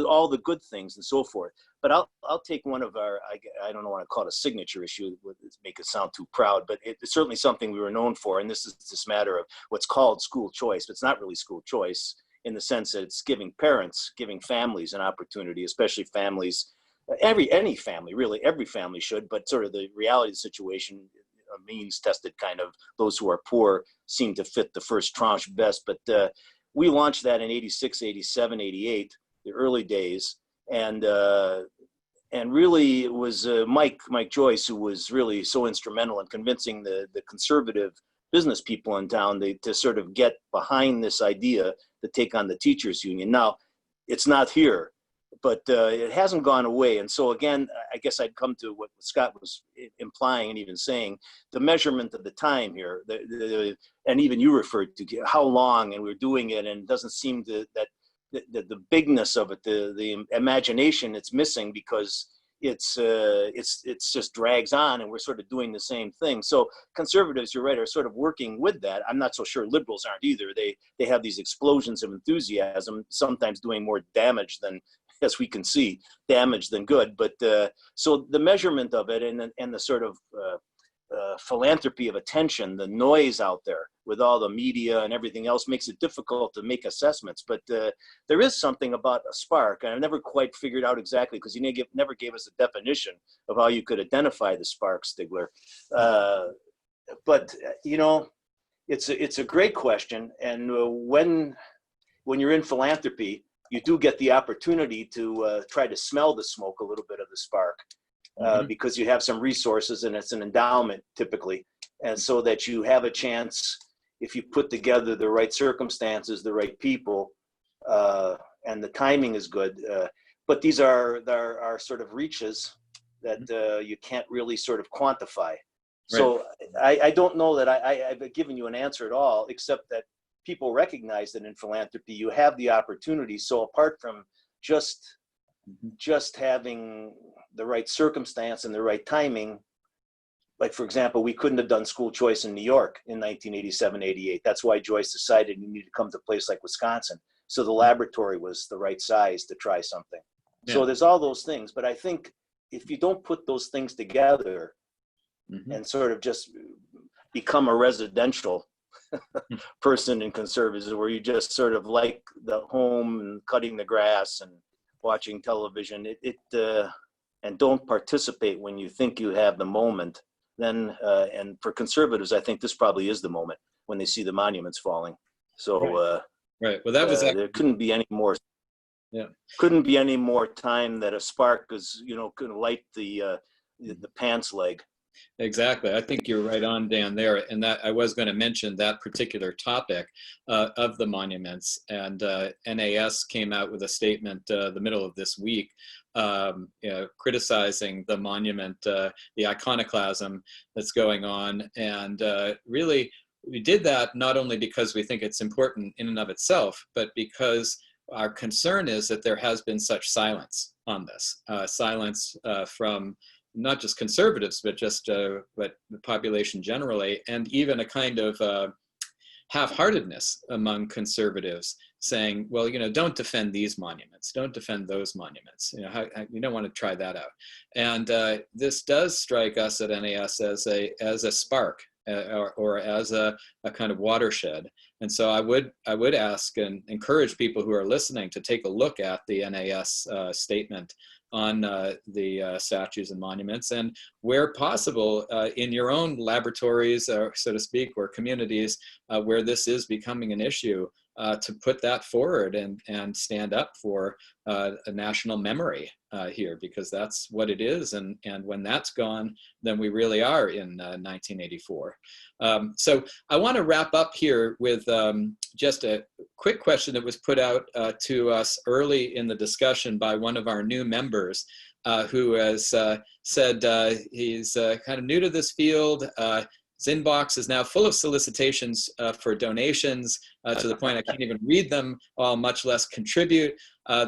all the good things and so forth. But I'll take one of our, I don't want to call it a signature issue, make it sound too proud, but it's certainly something we were known for. And this is this matter of what's called school choice, but it's not really school choice in the sense that it's giving parents, giving families an opportunity, especially families, any family, really, every family should, but sort of the reality of the situation, means tested kind of, those who are poor seem to fit the first tranche best. But we launched that in 86, 87, 88, the early days. And really it was Mike Joyce who was really so instrumental in convincing the conservative business people in town to sort of get behind this idea to take on the teachers union. Now, it's not here, but it hasn't gone away. And so again, I guess I'd come to what Scott was implying and even saying, the measurement of the time here, and even you referred to how long, and we're doing it, and it doesn't seem that the bigness of it, the imagination, it's missing because it's just drags on, and we're sort of doing the same thing. So conservatives, you're right, are sort of working with that. I'm not so sure liberals aren't either. They have these explosions of enthusiasm, sometimes doing more damage than, as we can see, damage than good. But so the measurement of it and the sort of philanthropy of attention, the noise out there with all the media and everything else makes it difficult to make assessments. But there is something about a spark, and I've never quite figured out exactly, because you never gave us a definition of how you could identify the spark, Stigler. But it's a great question, and when you're in philanthropy, you do get the opportunity to try to smell the smoke a little bit of the spark. Because you have some resources, and it's an endowment typically. And so that you have a chance, if you put together the right circumstances, the right people, and the timing is good. But these are sort of reaches that you can't really sort of quantify. Right. So I don't know that I've given you an answer at all, except that people recognize that in philanthropy, you have the opportunity. So apart from just having the right circumstance and the right timing, like for example, we couldn't have done school choice in New York in 1987, 88. That's why Joyce decided you need to come to a place like Wisconsin. So the laboratory was the right size to try something. Yeah. So there's all those things, but I think if you don't put those things together and sort of just become a residential person in conservatism, where you just sort of like the home and cutting the grass and watching television, and don't participate when you think you have the moment, then, and for conservatives, I think this probably is the moment when they see the monuments falling. So, right. Well, that was there couldn't be any more. Yeah. Couldn't be any more time that a spark is, could light the pants leg. Exactly. I think you're right on, Dan, there. And that I was going to mention that particular topic of the monuments. And NAS came out with a statement the middle of this week, criticizing the monument, the iconoclasm that's going on. And really, we did that not only because we think it's important in and of itself, but because our concern is that there has been such silence on this, silence from not just conservatives, but just but the population generally, and even a kind of half-heartedness among conservatives saying, well, don't defend these monuments, don't defend those monuments. You don't want to try that out. And this does strike us at NAS as a spark or as a kind of watershed. And so I would ask and encourage people who are listening to take a look at the NAS statement on the statues and monuments, and where possible in your own laboratories, so to speak, or communities where this is becoming an issue, to put that forward and stand up for a national memory here, because that's what it is. And when that's gone, then we really are in 1984. So I want to wrap up here with just a quick question that was put out to us early in the discussion by one of our new members, who has said he's kind of new to this field. His inbox is now full of solicitations for donations to the point I can't even read them all, much less contribute.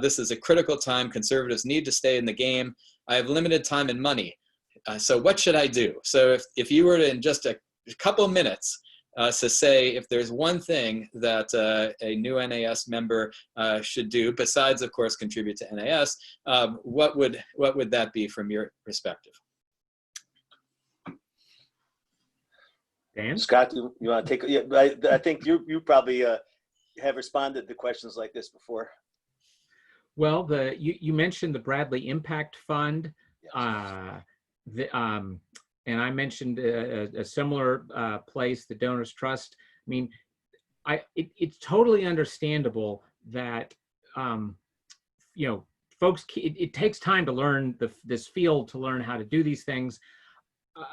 This is a critical time. Conservatives need to stay in the game. I have limited time and money. So what should I do? So if you were to, in just a couple minutes, to say if there's one thing that a new NAS member should do, besides, of course, contribute to NAS, what would that be from your perspective? Dan? Scott, you want to take? Yeah, I think you probably have responded to questions like this before. Well, you mentioned the Bradley Impact Fund, Yes. and I mentioned a similar place, the Donors Trust. I mean, it's totally understandable that folks. It takes time to learn this field, to learn how to do these things.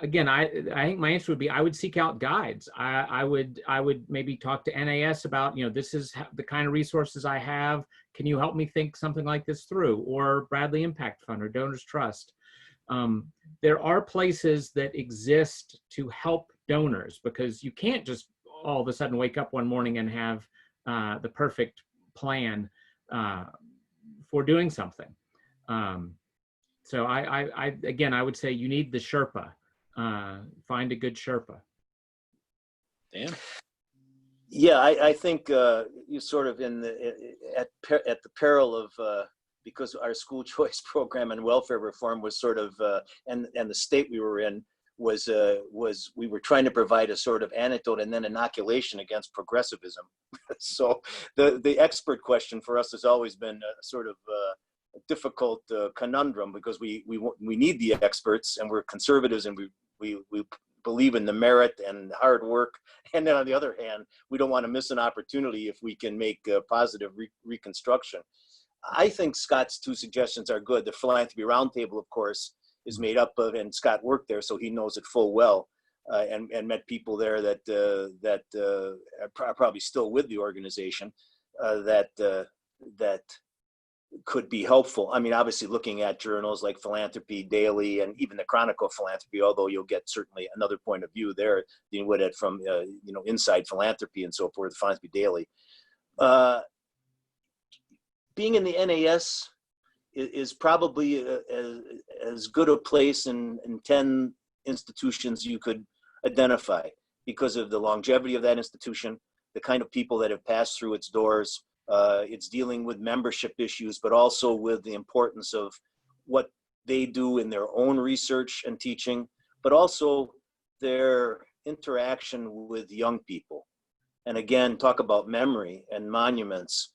Again, I think my answer would be I would seek out guides. I would maybe talk to NAS about, this is the kind of resources I have. Can you help me think something like this through? Or Bradley Impact Fund or Donors Trust. There are places that exist to help donors, because you can't just all of a sudden wake up one morning and have the perfect plan for doing something. So I would say you need the Sherpa. Find a good Sherpa. Dan? Yeah, I think you sort of at the peril of because our school choice program and welfare reform was sort of and the state we were in was we were trying to provide a sort of antidote and then inoculation against progressivism. So the expert question for us has always been a sort of a difficult conundrum, because we need the experts, and we're conservatives, and we believe in the merit and hard work. And then on the other hand, we don't want to miss an opportunity if we can make positive reconstruction. I think Scott's two suggestions are good. The Philanthropy Roundtable, of course, is made up of, and Scott worked there, so he knows it full well, and met people there that are probably still with the organization, that could be helpful. I mean, obviously looking at journals like Philanthropy Daily and even the Chronicle of Philanthropy, although you'll get certainly another point of view there, you would have from, Inside Philanthropy and so forth, Philanthropy Daily. Being in the NAS is probably as good a place in 10 institutions you could identify, because of the longevity of that institution, the kind of people that have passed through its doors. It's dealing with membership issues, but also with the importance of what they do in their own research and teaching, but also their interaction with young people. And again, talk about memory and monuments.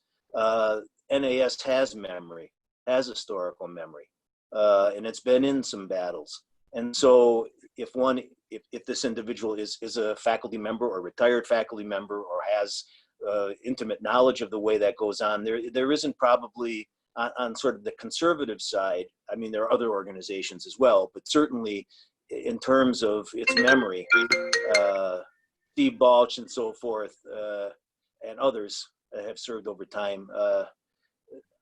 NAS has memory, has historical memory, and it's been in some battles. And so if this individual is a faculty member or retired faculty member, or has intimate knowledge of the way that goes on, there isn't probably on sort of the conservative side. I mean, there are other organizations as well, but certainly in terms of its memory, Steve Balch and so forth, and others have served over time.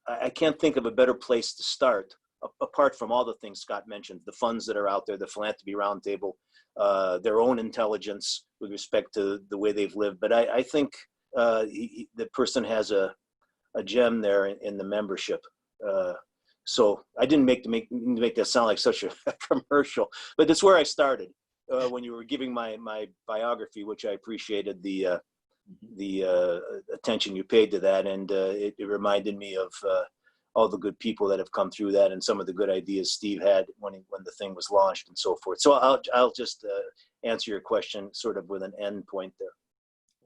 I can't think of a better place to start, apart from all the things Scott mentioned, the funds that are out there, the Philanthropy Roundtable, their own intelligence with respect to the way they've lived. But I think the person has a gem there in the membership. So I didn't make that sound like such a commercial, but that's where I started when you were giving my biography, which I appreciated the attention you paid to that, and it reminded me of all the good people that have come through that, and some of the good ideas Steve had when the thing was launched and so forth. So I'll just answer your question sort of with an end point there.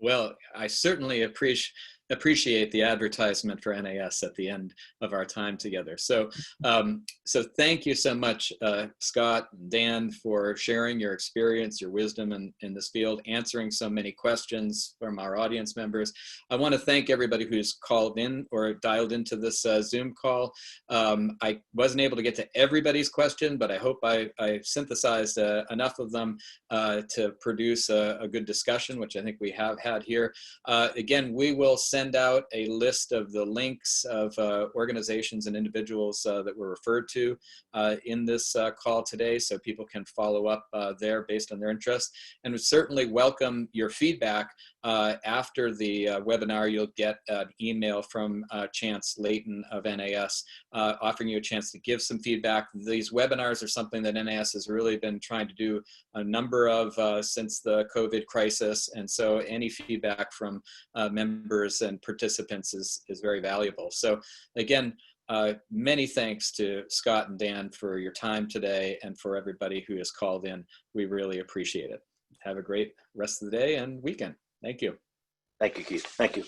Well, I certainly appreciate appreciate the advertisement for NAS at the end of our time together. So, so thank you so much, Scott and Dan, for sharing your experience, your wisdom in this field, answering so many questions from our audience members. I want to thank everybody who's called in or dialed into this Zoom call. I wasn't able to get to everybody's question, but I hope I synthesized enough of them to produce a good discussion, which I think we have had here. Again, we will send out a list of the links of organizations and individuals that were referred to in this call today, so people can follow up there based on their interest. And we certainly welcome your feedback. After the webinar, you'll get an email from Chance Layton of NAS offering you a chance to give some feedback. These webinars are something that NAS has really been trying to do a number of since the COVID crisis, and so any feedback from members and participants is very valuable. So again, many thanks to Scott and Dan for your time today and for everybody who has called in. We really appreciate it. Have a great rest of the day and weekend. Thank you. Thank you, Keith. Thank you.